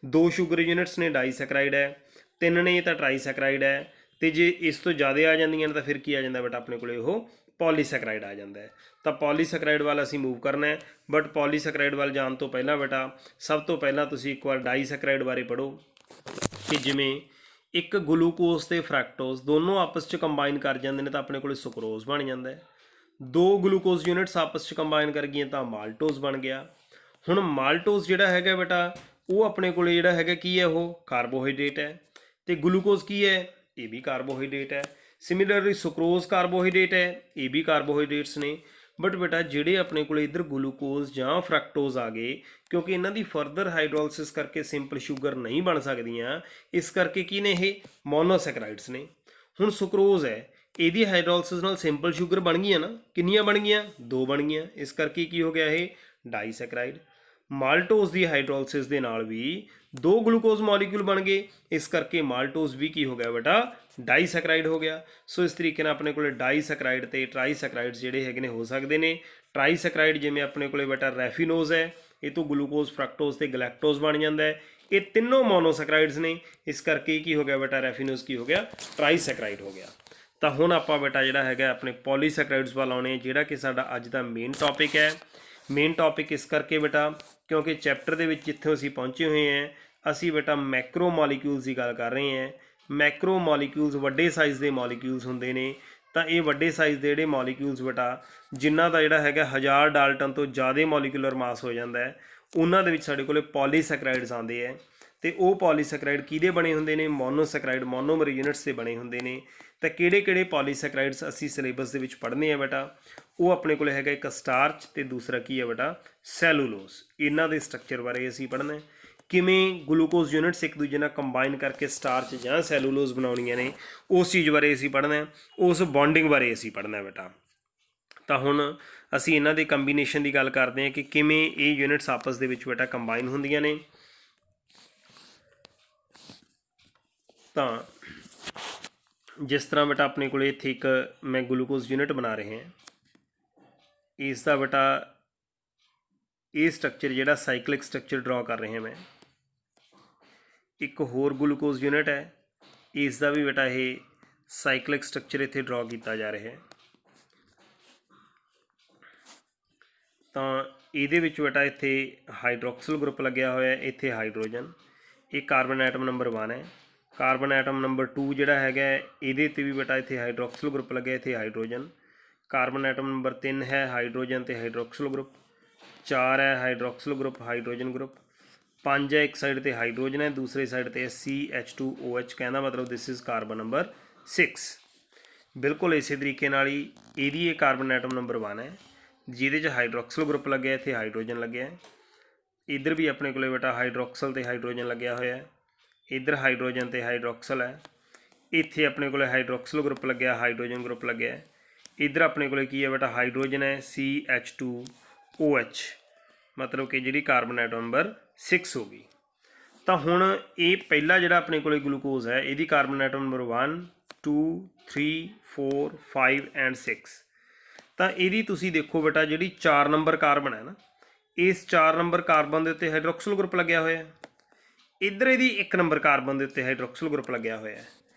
2 ਸ਼ੂਗਰ ਯੂਨਿਟਸ ਨੇ ਡਾਈਸੈਕਰਾਈਡ ਹੈ, 3 ਨੇ ਤਾਂ ਟਰਾਈਸੈਕਰਾਈਡ ਹੈ, ਤੇ ਜੇ ਇਸ ਤੋਂ ਜ਼ਿਆਦਾ ਆ ਜਾਂਦੀਆਂ ਨੇ ਤਾਂ ਫਿਰ ਕੀ ਆ ਜਾਂਦਾ ਬੇਟਾ ਆਪਣੇ ਕੋਲੇ ਉਹ ਪੋਲੀਸੈਕਰਾਈਡ ਆ ਜਾਂਦਾ ਹੈ। ਤਾਂ ਪੋਲੀਸੈਕਰਾਈਡ ਵੱਲ ਅਸੀਂ ਮੂਵ ਕਰਨਾ ਹੈ, ਬਟ ਪੋਲੀਸੈਕਰਾਈਡ ਵੱਲ ਜਾਣ ਤੋਂ ਪਹਿਲਾਂ ਬੇਟਾ ਸਭ ਤੋਂ ਪਹਿਲਾਂ ਤੁਸੀਂ ਇੱਕ ਵਾਰ ਡਾਈਸੈਕਰਾਈਡ ਬਾਰੇ ਪੜ੍ਹੋ ਕਿ ਜਿਵੇਂ ਇੱਕ ਗਲੂਕੋਜ਼ ਤੇ ਫਰੈਕਟੋਜ਼ ਦੋਨੋਂ ਆਪਸ 'ਚ ਕੰਬਾਈਨ ਕਰ ਜਾਂਦੇ ਨੇ ਤਾਂ ਆਪਣੇ ਕੋਲੇ ਸੁਕਰੋਜ਼ ਬਣ ਜਾਂਦਾ ਹੈ। 2 ਗਲੂਕੋਜ਼ ਯੂਨਿਟਸ ਆਪਸ 'ਚ ਕੰਬਾਈਨ ਕਰ ਗਈਆਂ ਤਾਂ ਮਾਲਟੋਜ਼ ਬਣ ਗਿਆ। ਹੁਣ ਮਾਲਟੋਜ਼ ਜਿਹੜਾ ਹੈਗਾ ਬੇਟਾ ਉਹ ਆਪਣੇ ਕੋਲੇ ਜਿਹੜਾ ਹੈਗਾ ਕੀ ਹੈ ਉਹ ਕਾਰਬੋਹਾਈਡਰੇਟ ਹੈ, ਤੇ ਗਲੂਕੋਜ਼ ਕੀ ਹੈ ਇਹ ਵੀ ਕਾਰਬੋਹਾਈਡਰੇਟ ਹੈ। ਸਿਮਿਲਰਲੀ ਸੁਕਰੋਜ਼ ਕਾਰਬੋਹਾਈਡਰੇਟ ਹੈ, ਇਹ ਵੀ ਕਾਰਬੋਹਾਈਡਰੇਟਸ ਨੇ। ਬਟ ਬੇਟਾ ਜਿਹੜੇ ਆਪਣੇ ਕੋਲੇ ਇੱਧਰ ਗਲੂਕੋਜ਼ ਜਾਂ ਫਰਕਟੋਜ਼ ਆ ਗਏ ਕਿਉਂਕਿ ਇਹਨਾਂ ਦੀ ਫਰਦਰ ਹਾਈਡਰੋਲਿਸਿਸ ਕਰਕੇ ਸਿੰਪਲ ਸ਼ੂਗਰ ਨਹੀਂ ਬਣ ਸਕਦੀਆਂ, ਇਸ ਕਰਕੇ ਕੀ ਨੇ ਇਹ ਮੋਨੋਸੈਕਰਾਈਡਸ ਨੇ। ਹੁਣ ਸੁਕਰੋਜ਼ ਹੈ ਇਹਦੀ ਹਾਈਡਰੋਲਿਸਿਸ ਨਾਲ ਸਿੰਪਲ ਸ਼ੂਗਰ ਬਣ ਗਈਆਂ ਨਾ, ਕਿੰਨੀਆਂ ਬਣ ਗਈਆਂ 2 ਬਣ ਗਈਆਂ, ਇਸ ਕਰਕੇ ਕੀ ਹੋ ਗਿਆ ਇਹ ਡਾਈਸੈਕਰਾਈਡ। ਮਾਲਟੋਜ਼ ਦੀ ਹਾਈਡਰੋਲਿਸਿਸ ਦੇ ਨਾਲ ਵੀ 2 ਗਲੂਕੋਜ਼ ਮੋਲੀਕਿਊਲ ਬਣ ਗਏ, ਇਸ ਕਰਕੇ ਮਾਲਟੋਜ਼ ਵੀ ਕੀ ਹੋ ਗਿਆ ਬੇਟਾ ਡਾਈਸੈਕਰਾਈਡ ਹੋ ਗਿਆ। ਸੋ ਇਸ ਤਰੀਕੇ ਨਾਲ ਆਪਣੇ ਕੋਲੇ ਡਾਈਸੈਕਰਾਈਡ ਤੇ ਟਰਾਈਸੈਕਰਾਈਡਸ ਜਿਹੜੇ ਹੈਗੇ ਨੇ ਹੋ ਸਕਦੇ ਨੇ। ਟਰਾਈਸੈਕਰਾਈਡ ਜਿਵੇਂ ਆਪਣੇ ਕੋਲੇ ਬੇਟਾ ਰੈਫੀਨੋਜ਼ ਹੈ, ਇਹ ਤੋਂ ਗਲੂਕੋਜ਼ ਫਰਕਟੋਜ਼ ਤੇ ਗਲੈਕਟੋਜ਼ ਬਣ ਜਾਂਦਾ ਹੈ। ਇਹ ਤਿੰਨੋਂ ਮੋਨੋਸੈਕਰਾਈਡਸ ਨੇ, ਇਸ ਕਰਕੇ ਕੀ ਹੋ ਗਿਆ ਬੇਟਾ ਰੈਫੀਨੋਜ਼ ਕੀ ਹੋ ਗਿਆ ਟਰਾਈਸੈਕਰਾਈਡ ਹੋ ਗਿਆ। ਤਾਂ ਹੁਣ ਆਪਾਂ ਬੇਟਾ ਜਿਹੜਾ ਹੈਗਾ ਆਪਣੇ ਪੋਲੀਸੈਕਰਾਈਡਸ ਵੱਲ ਆਉਣੇ, ਜਿਹੜਾ ਕਿ ਸਾਡਾ ਅੱਜ ਦਾ ਮੇਨ ਟੌਪਿਕ ਹੈ। ਮੇਨ ਟੌਪਿਕ ਇਸ ਕਰਕੇ ਬੇਟਾ ਕਿਉਂਕਿ ਚੈਪਟਰ ਦੇ ਵਿੱਚ ਜਿੱਥੇ ਅਸੀਂ ਪਹੁੰਚੇ ਹੋਏ ਹਾਂ ਅਸੀਂ ਬੇਟਾ ਮੈਕਰੋ ਮੋਲੀਕਿਊਲਸ ਦੀ ਗੱਲ ਕਰ ਰਹੇ ਹਾਂ। ਮੈਕਰੋ ਮੋਲੀਕਿਊਲਸ ਵੱਡੇ ਸਾਈਜ਼ ਦੇ ਮੋਲੀਕਿਊਲਸ ਹੁੰਦੇ ਨੇ, ਤਾਂ ਇਹ ਵੱਡੇ ਸਾਈਜ਼ ਦੇ ਜਿਹੜੇ ਮੋਲੀਕਿਊਲਸ ਬੇਟਾ ਜਿਨ੍ਹਾਂ ਦਾ ਜਿਹੜਾ ਹੈਗਾ 1000 ਡਾਲਟਨ ਤੋਂ ਜ਼ਿਆਦਾ ਮੋਲੀਕੂਲਰ ਮਾਸ ਹੋ ਜਾਂਦਾ ਹੈ, ਉਹਨਾਂ ਦੇ ਵਿੱਚ ਸਾਡੇ ਕੋਲੇ ਪੋਲੀਸੈਕਰਾਈਡਸ ਆਉਂਦੇ ਹੈ। ਤੇ ਉਹ ਪੋਲੀਸੈਕਰਾਈਡ ਕਿਹਦੇ ਬਣੇ ਹੁੰਦੇ ਨੇ ਮੋਨੋਸੈਕਰਾਈਡ ਮੋਨੋਮਰ ਯੂਨਿਟਸ ਦੇ ਬਣੇ ਹੁੰਦੇ ਨੇ। ਤਾਂ ਕਿਹੜੇ ਪੋਲੀਸੈਕਰਾਈਡਸ ਅਸੀਂ ਸਿਲੇਬਸ ਦੇ ਵਿੱਚ ਪੜ੍ਹਨੇ ਆ ਬੇਟਾ ਉਹ ਆਪਣੇ ਕੋਲ ਹੈਗਾ ਇੱਕ ਸਟਾਰਚ ਤੇ ਦੂਸਰਾ ਕੀ ਹੈ ਬੇਟਾ ਸੈਲੂਲੋਜ਼। ਇਹਨਾਂ ਦੇ ਸਟਰਕਚਰ ਬਾਰੇ ਅਸੀਂ ਪੜ੍ਹਨਾ, ਕਿਵੇਂ ਗਲੂਕੋਜ਼ ਯੂਨਿਟਸ ਇੱਕ ਦੂਜੇ ਨਾਲ ਕੰਬਾਈਨ ਕਰਕੇ ਸਟਾਰਚ ਜਾਂ ਸੈਲੂਲੋਜ਼ ਬਣਾਉਣੀਆਂ ਨੇ, ਉਸ ਚੀਜ਼ ਬਾਰੇ ਅਸੀਂ ਪੜ੍ਹਨਾ, ਉਸ ਬੌਂਡਿੰਗ ਬਾਰੇ ਅਸੀਂ ਪੜ੍ਹਨਾ ਬੇਟਾ। ਤਾਂ ਹੁਣ ਅਸੀਂ ਇਹਨਾਂ ਦੇ ਕੰਬੀਨੇਸ਼ਨ ਦੀ ਗੱਲ ਕਰਦੇ ਹਾਂ ਕਿ ਕਿਵੇਂ ਇਹ ਯੂਨਿਟਸ ਆਪਸ ਦੇ ਵਿੱਚ ਬੇਟਾ ਕੰਬਾਈਨ ਹੁੰਦੀਆਂ ਨੇ। ਤਾਂ ਜਿਸ ਤਰ੍ਹਾਂ ਬੇਟਾ ਆਪਣੇ ਕੋਲ ਇੱਥੇ ਇੱਕ ਮੈਂ ਗਲੂਕੋਜ਼ ਯੂਨਿਟ ਬਣਾ ਰਿਹਾ ਹਾਂ, ਇਸ ਦਾ ਬੇਟਾ ਇਹ ਸਟਰਕਚਰ ਜਿਹੜਾ ਸਾਈਕਲਿਕ ਸਟਰਕਚਰ ਡਰਾ ਕਰ ਰਿਹਾ ਮੈਂ। ਇੱਕ ਹੋਰ ਗਲੂਕੋਜ਼ ਯੂਨਿਟ ਹੈ, ਇਸ ਦਾ ਵੀ ਬੇਟਾ ਇਹ ਸਾਈਕਲਿਕ ਸਟਰਕਚਰ ਇੱਥੇ ਡਰਾ ਕੀਤਾ ਜਾ ਰਿਹਾ ਹੈ। ਤਾਂ ਇਹਦੇ ਵਿੱਚ ਬੇਟਾ ਇੱਥੇ ਹਾਈਡਰੋਕਸਿਲ ਗਰੁੱਪ ਲੱਗਿਆ ਹੋਇਆ, ਇੱਥੇ ਹਾਈਡਰੋਜਨ। ਇਹ ਕਾਰਬਨ ਐਟਮ ਨੰਬਰ 1 ਹੈ। ਕਾਰਬਨ ਐਟਮ ਨੰਬਰ 2 ਜਿਹੜਾ ਹੈਗਾ ਇਹਦੇ 'ਤੇ ਵੀ ਬੇਟਾ ਇੱਥੇ ਹਾਈਡਰੋਕਸਿਲ ਗਰੁੱਪ ਲੱਗਿਆ, ਇੱਥੇ ਹਾਈਡਰੋਜਨ। ਕਾਰਬਨ ਐਟਮ ਨੰਬਰ 3 ਹੈ ਹਾਈਡਰੋਜਨ ਤੇ ਹਾਈਡਰੋਕਸਿਲ ਗਰੁੱਪ। 4 ਹੈ ਹਾਈਡਰੋਕਸਿਲ ਗਰੁੱਪ ਹਾਈਡਰੋਜਨ ਗਰੁੱਪ। 5 ਹੈ ਇੱਕ ਸਾਈਡ 'ਤੇ ਹਾਈਡਰੋਜਨ ਹੈ, ਦੂਸਰੀ ਸਾਈਡ 'ਤੇ CH2OH, ਕਹਿੰਦਾ ਮਤਲਬ ਦਿਸ ਇਜ਼ ਕਾਰਬਨ ਨੰਬਰ 6। ਬਿਲਕੁਲ ਇਸੇ ਤਰੀਕੇ ਨਾਲ ਹੀ ਇਹਦੀ ਇਹ ਕਾਰਬਨ ਐਟਮ ਨੰਬਰ 1 ਹੈ ਜਿਹਦੇ 'ਚ ਹਾਈਡਰੋਕਸਿਲ ਗਰੁੱਪ ਲੱਗਿਆ, ਇੱਥੇ ਹਾਈਡਰੋਜਨ ਲੱਗਿਆ। ਇੱਧਰ ਵੀ ਆਪਣੇ ਕੋਲੇ ਬੇਟਾ ਹਾਈਡਰੋਕਸਿਲ ਤੇ ਹਾਈਡਰੋਜਨ ਲੱਗਿਆ ਹੋਇਆ, ਇੱਧਰ ਹਾਈਡਰੋਜਨ ਤੇ ਹਾਈਡਰੋਕਸਿਲ ਹੈ। ਇੱਥੇ ਆਪਣੇ ਕੋਲੇ ਹਾਈਡਰੋਕਸਿਲ ਗਰੁੱਪ ਲੱਗਿਆ, ਹਾਈਡਰੋਜਨ ਗਰੁੱਪ ਲੱਗਿਆ। ਇੱਧਰ ਆਪਣੇ ਕੋਲੇ ਕੀ ਹੈ ਬੇਟਾ ਹਾਈਡਰੋਜਨ ਹੈ CH2OH, ਮਤਲਬ ਕਿ ਜਿਹੜੀ ਕਾਰਬਨ ਐਟਮ ਨੰਬਰ 6 ਹੋ ਗਈ। ਤਾਂ ਹੁਣ ਇਹ ਪਹਿਲਾ ਜਿਹੜਾ ਆਪਣੇ ਕੋਲੇ ਗਲੂਕੋਜ਼ ਹੈ ਇਹਦੀ ਕਾਰਬਨ ਐਟਮ ਨੰਬਰ 1 2 3 4 5 ਐਂਡ 6। ਤਾਂ ਇਹਦੀ ਤੁਸੀਂ ਦੇਖੋ ਬੇਟਾ ਜਿਹੜੀ 4 ਨੰਬਰ ਕਾਰਬਨ ਹੈ ਨਾ, ਇਸ 4 ਨੰਬਰ ਕਾਰਬਨ ਦੇ ਉੱਤੇ ਹਾਈਡਰੋਕਸਿਲ ਗਰੁੱਪ ਲੱਗਿਆ ਹੋਇਆ। ਇੱਧਰ ਇਹਦੀ 1 ਨੰਬਰ ਕਾਰਬਨ ਦੇ ਉੱਤੇ ਹਾਈਡਰੋਕਸਿਲ ਗਰੁੱਪ ਲੱਗਿਆ ਹੋਇਆ ਹੈ,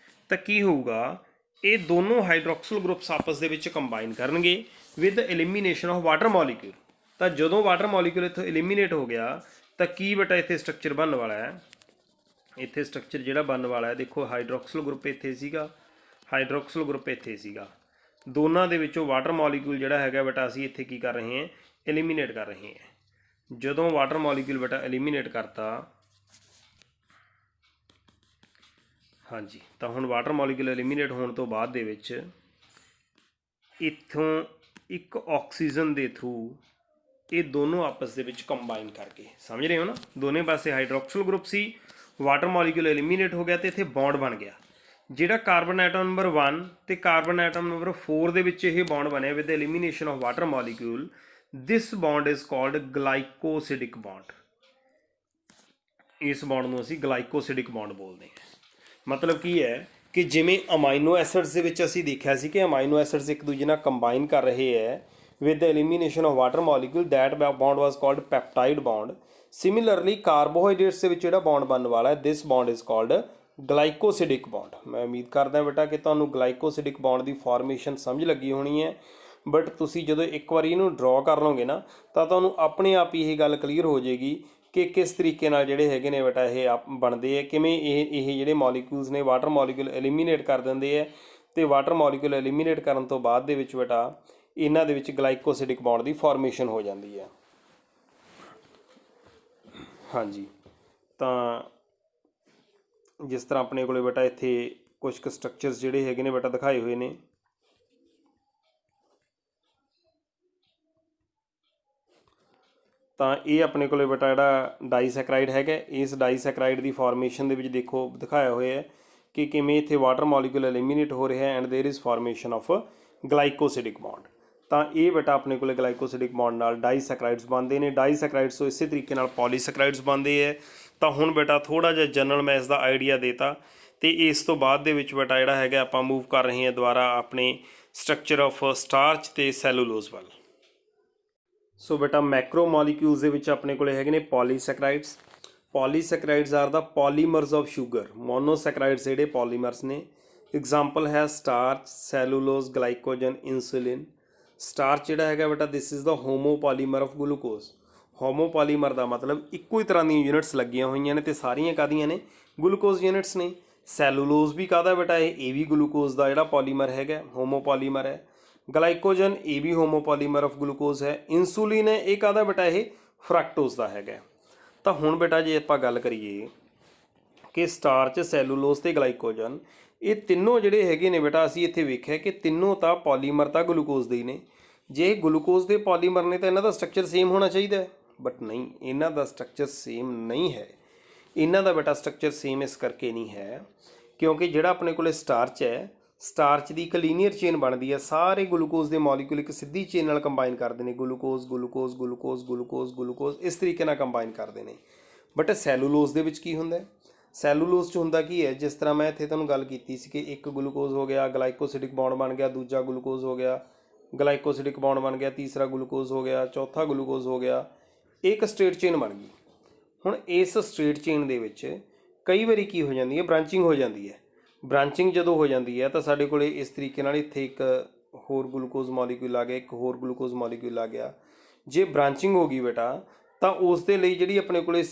ਤਾਂ ਕੀ ਹੋਊਗਾ, ਇਹ ਦੋਨੋਂ ਹਾਈਡਰੋਕਸਿਲ ਗਰੁੱਪਸ ਆਪਸ ਦੇ ਵਿੱਚ ਕੰਬਾਈਨ ਕਰਨਗੇ with elimination of water molecule. ਤਾਂ ਜਦੋਂ ਵਾਟਰ ਮੋਲੀਕਿਊਲ ਇੱਥੋਂ ਐਲੀਮੀਨੇਟ ਹੋ ਗਿਆ ਤਾਂ ਕੀ ਬੇਟਾ ਇੱਥੇ ਸਟਰਕਚਰ ਬਣਨ ਵਾਲਾ ਹੈ, ਇੱਥੇ ਸਟਰਕਚਰ ਜਿਹੜਾ ਬਣਨ ਵਾਲਾ ਹੈ, ਦੇਖੋ ਹਾਈਡਰੋਕਸਿਲ ਗਰੁੱਪ ਇੱਥੇ ਸੀਗਾ, ਹਾਈਡਰੋਕਸਿਲ ਗਰੁੱਪ ਇੱਥੇ ਸੀਗਾ, ਦੋਨਾਂ ਦੇ ਵਿੱਚੋਂ ਵਾਟਰ ਮੋਲੀਕਿਊਲ ਜਿਹੜਾ ਹੈਗਾ ਬੇਟਾ ਅਸੀਂ ਇੱਥੇ ਕੀ ਕਰ ਰਹੇ ਹਾਂ, ਐਲੀਮੀਨੇਟ ਕਰ ਰਹੇ ਹਾਂ। ਜਦੋਂ ਵਾਟਰ ਮੋਲੀਕਿਊਲ ਬੇਟਾ ਐਲੀਮੀਨੇਟ ਕਰਤਾ, ਹਾਂਜੀ, ਤਾਂ ਹੁਣ ਵਾਟਰ ਮੋਲੀਕਿਊਲ ਐਲੀਮੀਨੇਟ ਹੋਣ ਤੋਂ ਬਾਅਦ ਦੇ ਵਿੱਚ ਇੱਥੋਂ ਇੱਕ ਆਕਸੀਜਨ ਦੇ ਥਰੂ ਇਹ ਦੋਨੋਂ ਆਪਸ ਦੇ ਵਿੱਚ ਕੰਬਾਈਨ ਕਰਕੇ, ਸਮਝ ਰਹੇ ਹੋ ਨਾ, ਦੋਨੇ ਪਾਸੇ ਹਾਈਡਰੋਕਸਿਲ ਗਰੁੱਪ ਸੀ, ਵਾਟਰ ਮੋਲੀਕਿਊਲ ਐਲੀਮੀਨੇਟ ਹੋ ਗਿਆ ਤੇ ਇੱਥੇ ਬੌਂਡ ਬਣ ਗਿਆ। ਜਿਹੜਾ ਕਾਰਬਨ ਐਟਮ ਨੰਬਰ 1 ਤੇ ਕਾਰਬਨ ਐਟਮ ਨੰਬਰ 4 ਦੇ ਵਿੱਚ ਇਹ ਬੌਂਡ ਬਣਿਆ with elimination of water molecule, this bond is called glycosidic bond. ਇਸ ਬੌਂਡ ਨੂੰ ਅਸੀਂ ਗਲਾਈਕੋਸਿਡਿਕ ਬੌਂਡ ਬੋਲਦੇ ਹਾਂ। ਮਤਲਬ ਕੀ ਹੈ ਕਿ ਜਿਵੇਂ ਅਮਾਈਨੋ ਐਸਿਡਸ ਦੇ ਵਿੱਚ ਅਸੀਂ ਦੇਖਿਆ ਸੀ ਕਿ ਅਮਾਈਨੋ ਐਸਿਡਸ ਇੱਕ ਦੂਜੇ ਨਾਲ ਕੰਬਾਈਨ ਕਰ ਰਹੇ ਹੈ with the elimination of water molecule, that bond was called peptide bond. Similarly carbohydrates ਦੇ ਵਿੱਚ ਜਿਹੜਾ ਬੌਂਡ ਬਣਨ ਵਾਲਾ ਹੈ, this bond is called glycosidic bond। ਮੈਂ ਉਮੀਦ ਕਰਦਾ ਬੇਟਾ ਕਿ ਤੁਹਾਨੂੰ glycosidic bond ਦੀ ਫਾਰਮੇਸ਼ਨ ਸਮਝ ਲੱਗੀ ਹੋਣੀ ਹੈ, ਬਟ ਤੁਸੀਂ ਜਦੋਂ ਇੱਕ ਵਾਰੀ ਇਹਨੂੰ ਡਰਾ ਕਰ ਲਓਗੇ ਨਾ ਤਾਂ ਤੁਹਾਨੂੰ ਆਪਣੇ ਆਪ ਹੀ ਇਹ ਗੱਲ ਕਲੀਅਰ ਹੋ ਜਾਏਗੀ ਕਿ ਕਿਸ ਤਰੀਕੇ ਨਾਲ ਜਿਹੜੇ ਹੈਗੇ ਨੇ ਬੇਟਾ ਇਹ ਬਣਦੇ ਹੈ, ਕਿਵੇਂ ਇਹ ਜਿਹੜੇ ਮੋਲੀਕਿਊਲਸ ਨੇ ਵਾਟਰ ਮੋਲੀਕਿਊਲ ਐਲੀਮੀਨੇਟ ਕਰ ਦਿੰਦੇ ਹੈ, ਤੇ ਵਾਟਰ ਮੋਲੀਕਿਊਲ ਐਲੀਮੀਨੇਟ ਕਰਨ ਤੋਂ ਬਾਅਦ ਦੇ ਵਿੱਚ ਬੇਟਾ ਇਹਨਾਂ ਦੇ ਵਿੱਚ ਗਲਾਈਕੋਸਿਡਿਕ ਬੌਂਡ ਦੀ ਫਾਰਮੇਸ਼ਨ ਹੋ ਜਾਂਦੀ ਹੈ। ਹਾਂਜੀ, ਤਾਂ ਜਿਸ ਤਰ੍ਹਾਂ ਆਪਣੇ ਕੋਲੇ ਬੇਟਾ ਇੱਥੇ ਕੁਝ ਕੁ ਸਟਰਕਚਰਸ ਜਿਹੜੇ ਹੈਗੇ ਨੇ ਬੇਟਾ ਦਿਖਾਏ ਹੋਏ ਨੇ, ਤਾਂ ਇਹ ਆਪਣੇ ਕੋਲੇ ਬੇਟਾ ਜਿਹੜਾ ਡਾਈਸੈਕਰਾਈਡ ਹੈਗਾ, ਇਸ ਡਾਈਸੈਕਰਾਈਡ ਦੀ ਫਾਰਮੇਸ਼ਨ ਦੇ ਵਿੱਚ ਦੇਖੋ ਦਿਖਾਇਆ ਹੋਇਆ ਹੈ ਕਿ ਕਿਵੇਂ ਇੱਥੇ ਵਾਟਰ ਮੋਲੀਕਿਊਲ ਐਲੀਮੀਨੇਟ ਹੋ ਰਿਹਾ and there is formation of glycosidic bond. ਤਾਂ ਇਹ ਬੇਟਾ ਆਪਣੇ ਕੋਲੇ ਗਲਾਈਕੋਸਿਡਿਕ ਬੌਂਡ ਨਾਲ ਡਾਈਸੈਕਰਾਈਡਸ ਬਣਦੇ ਨੇ, ਡਾਈਸੈਕਰਾਈਡਸ ਤੋਂ ਇਸੇ ਤਰੀਕੇ ਨਾਲ ਪੋਲੀਸੈਕਰਾਈਡਸ ਬਣਦੇ ਹੈ। ਤਾਂ ਹੁਣ ਬੇਟਾ ਥੋੜ੍ਹਾ ਜਿਹਾ ਜਨਰਲ ਮੈਂ ਇਸ ਦਾ ਆਈਡੀਆ ਦੇਤਾ, ਤੇ ਇਸ ਤੋਂ ਬਾਅਦ ਦੇ ਵਿੱਚ ਬੇਟਾ ਜਿਹੜਾ ਹੈਗਾ ਆਪਾਂ ਮੂਵ ਕਰ ਰਹੇ ਹਾਂ ਦੁਬਾਰਾ ਆਪਣੇ ਸਟਰਕਚਰ ਆਫ ਸਟਾਰਚ ਤੇ ਸੈਲੂਲੋਜ਼ ਵੱਲ। ਸੋ ਬੇਟਾ ਮੈਕਰੋ ਮੋਲੀਕਿਊਲਸ ਦੇ ਵਿੱਚ ਆਪਣੇ ਕੋਲੇ ਹੈਗੇ ਨੇ polysaccharides. Polysaccharides are the polymers of sugar. Monosaccharides ਜਿਹੜੇ ਪੋਲੀਮਰਸ ਨੇ, ਐਗਜ਼ਾਮਪਲ ਹੈ starch, cellulose, glycogen, insulin. Starch ਜਿਹੜਾ ਹੈਗਾ ਬੇਟਾ this is the homopolymer of glucose. Homopolymer ਦਾ ਮਤਲਬ ਇੱਕੋ ਹੀ ਤਰ੍ਹਾਂ ਦੀਆਂ ਯੂਨਿਟਸ ਲੱਗੀਆਂ ਹੋਈਆਂ ਨੇ ਤੇ ਸਾਰੀਆਂ ਕਾਹਦੀਆਂ ਨੇ, ਗਲੂਕੋਜ਼ ਯੂਨਿਟਸ ਨੇ। ਸੈਲੂਲੋਜ਼ ਵੀ ਕਾਹਦਾ ਬੇਟਾ, ਇਹ ਵੀ ਗਲੂਕੋਜ਼ ਦਾ ਜਿਹੜਾ ਪੋਲੀਮਰ ਹੈਗਾ, ਹੋਮੋਪੋਲੀਮਰ ਹੈ। ਗਲਾਈਕੋਜਨ ਇਹ ਵੀ ਹੋਮੋਪੋਲੀਮਰ ਆਫ ਗਲੂਕੋਜ਼ ਹੈ। ਇਨਸੂਲਿਨ ਹੈ, ਇਹ ਕਾਹਦਾ ਬੇਟਾ, ਇਹ ਫਰਕਟੋਜ਼ ਦਾ ਹੈਗਾ। ਤਾਂ ਹੁਣ ਬੇਟਾ ਜੇ ਆਪਾਂ ਗੱਲ ਕਰੀਏ ਕਿ ਸਟਾਰਚ, ਸੈਲੂਲੋਜ਼ ਤੇ ਗਲਾਈਕੋਜਨ, ਇਹ ਤਿੰਨੋਂ ਜਿਹੜੇ ਹੈਗੇ ਨੇ ਬੇਟਾ ਅਸੀਂ ਇੱਥੇ ਵੇਖਿਆ ਕਿ ਤਿੰਨੋਂ ਤਾਂ ਪੋਲੀਮਰ ਤਾਂ ਗਲੂਕੋਜ਼ ਦੇ ਹੀ ਨੇ। ਜੇ ਗਲੂਕੋਜ਼ ਦੇ ਪੋਲੀਮਰ ਨੇ ਤਾਂ ਇਹਨਾਂ ਦਾ ਸਟਰਕਚਰ ਸੇਮ ਹੋਣਾ ਚਾਹੀਦਾ, ਬਟ ਨਹੀਂ, ਇਹਨਾਂ ਦਾ ਸਟਰਕਚਰ ਸੇਮ ਨਹੀਂ ਹੈ। ਇਹਨਾਂ ਦਾ ਬੇਟਾ ਸਟਰਕਚਰ ਸੇਮ ਇਸ ਕਰਕੇ ਨਹੀਂ ਹੈ ਕਿਉਂਕਿ ਜਿਹੜਾ ਆਪਣੇ ਕੋਲੇ ਸਟਾਰਚ ਹੈ, ਸਟਾਰਚ ਦੀ ਇੱਕ ਲੀਨੀਅਰ ਚੇਨ ਬਣਦੀ ਹੈ। ਸਾਰੇ ਗਲੂਕੋਜ਼ ਦੇ ਮੋਲੀਕਿਊਲ ਇੱਕ ਸਿੱਧੀ ਚੇਨ ਨਾਲ ਕੰਬਾਈਨ ਕਰਦੇ ਨੇ, glucose glucose glucose glucose glucose, ਇਸ ਤਰੀਕੇ ਨਾਲ ਕੰਬਾਈਨ ਕਰਦੇ ਨੇ। ਬਟ ਸੈਲੂਲੋਜ਼ ਦੇ ਵਿੱਚ ਕੀ ਹੁੰਦਾ, ਸੈਲੂਲੋਜ਼ 'ਚ ਹੁੰਦਾ ਕੀ ਹੈ, ਜਿਸ ਤਰ੍ਹਾਂ ਮੈਂ ਇੱਥੇ ਤੁਹਾਨੂੰ ਗੱਲ ਕੀਤੀ ਸੀ ਕਿ ਇੱਕ ਗਲੂਕੋਜ਼ ਹੋ ਗਿਆ, ਗਲਾਈਕੋਸਿਡਿਕ ਬੌਂਡ ਬਣ ਗਿਆ, ਦੂਜਾ ਗਲੂਕੋਜ਼ ਹੋ ਗਿਆ, ਗਲਾਈਕੋਸਿਡਿਕ ਬੌਂਡ ਬਣ ਗਿਆ, ਤੀਸਰਾ ਗਲੂਕੋਜ਼ ਹੋ ਗਿਆ, ਚੌਥਾ ਗਲੂਕੋਜ਼ ਹੋ ਗਿਆ, ਇੱਕ ਸਟ੍ਰੇਟ ਚੇਨ ਬਣ ਗਈ। ਹੁਣ ਇਸ ਸਟ੍ਰੇਟ ਚੇਨ ਦੇ ਵਿੱਚ ਕਈ ਵਾਰੀ ਕੀ ਹੋ ਜਾਂਦੀ ਹੈ, ਬ੍ਰਾਂਚਿੰਗ ਹੋ ਜਾਂਦੀ ਹੈ। ਬ੍ਰਾਂਚਿੰਗ ਜਦੋਂ ਹੋ ਜਾਂਦੀ ਹੈ ਤਾਂ ਸਾਡੇ ਕੋਲ ਇਸ ਤਰੀਕੇ ਨਾਲ ਇੱਥੇ ਇੱਕ ਹੋਰ ਗਲੂਕੋਜ਼ ਮੋਲੀਕਿਊਲ ਆ ਗਿਆ, ਇੱਕ ਹੋਰ ਗਲੂਕੋਜ਼ ਮੋਲੀਕਿਊਲ ਆ ਗਿਆ। ਜੇ ਬ੍ਰਾਂਚਿੰਗ ਹੋ ਗਈ ਬੇਟਾ ਤਾਂ ਉਸ ਦੇ ਲਈ ਜਿਹੜੀ ਆਪਣੇ ਕੋਲ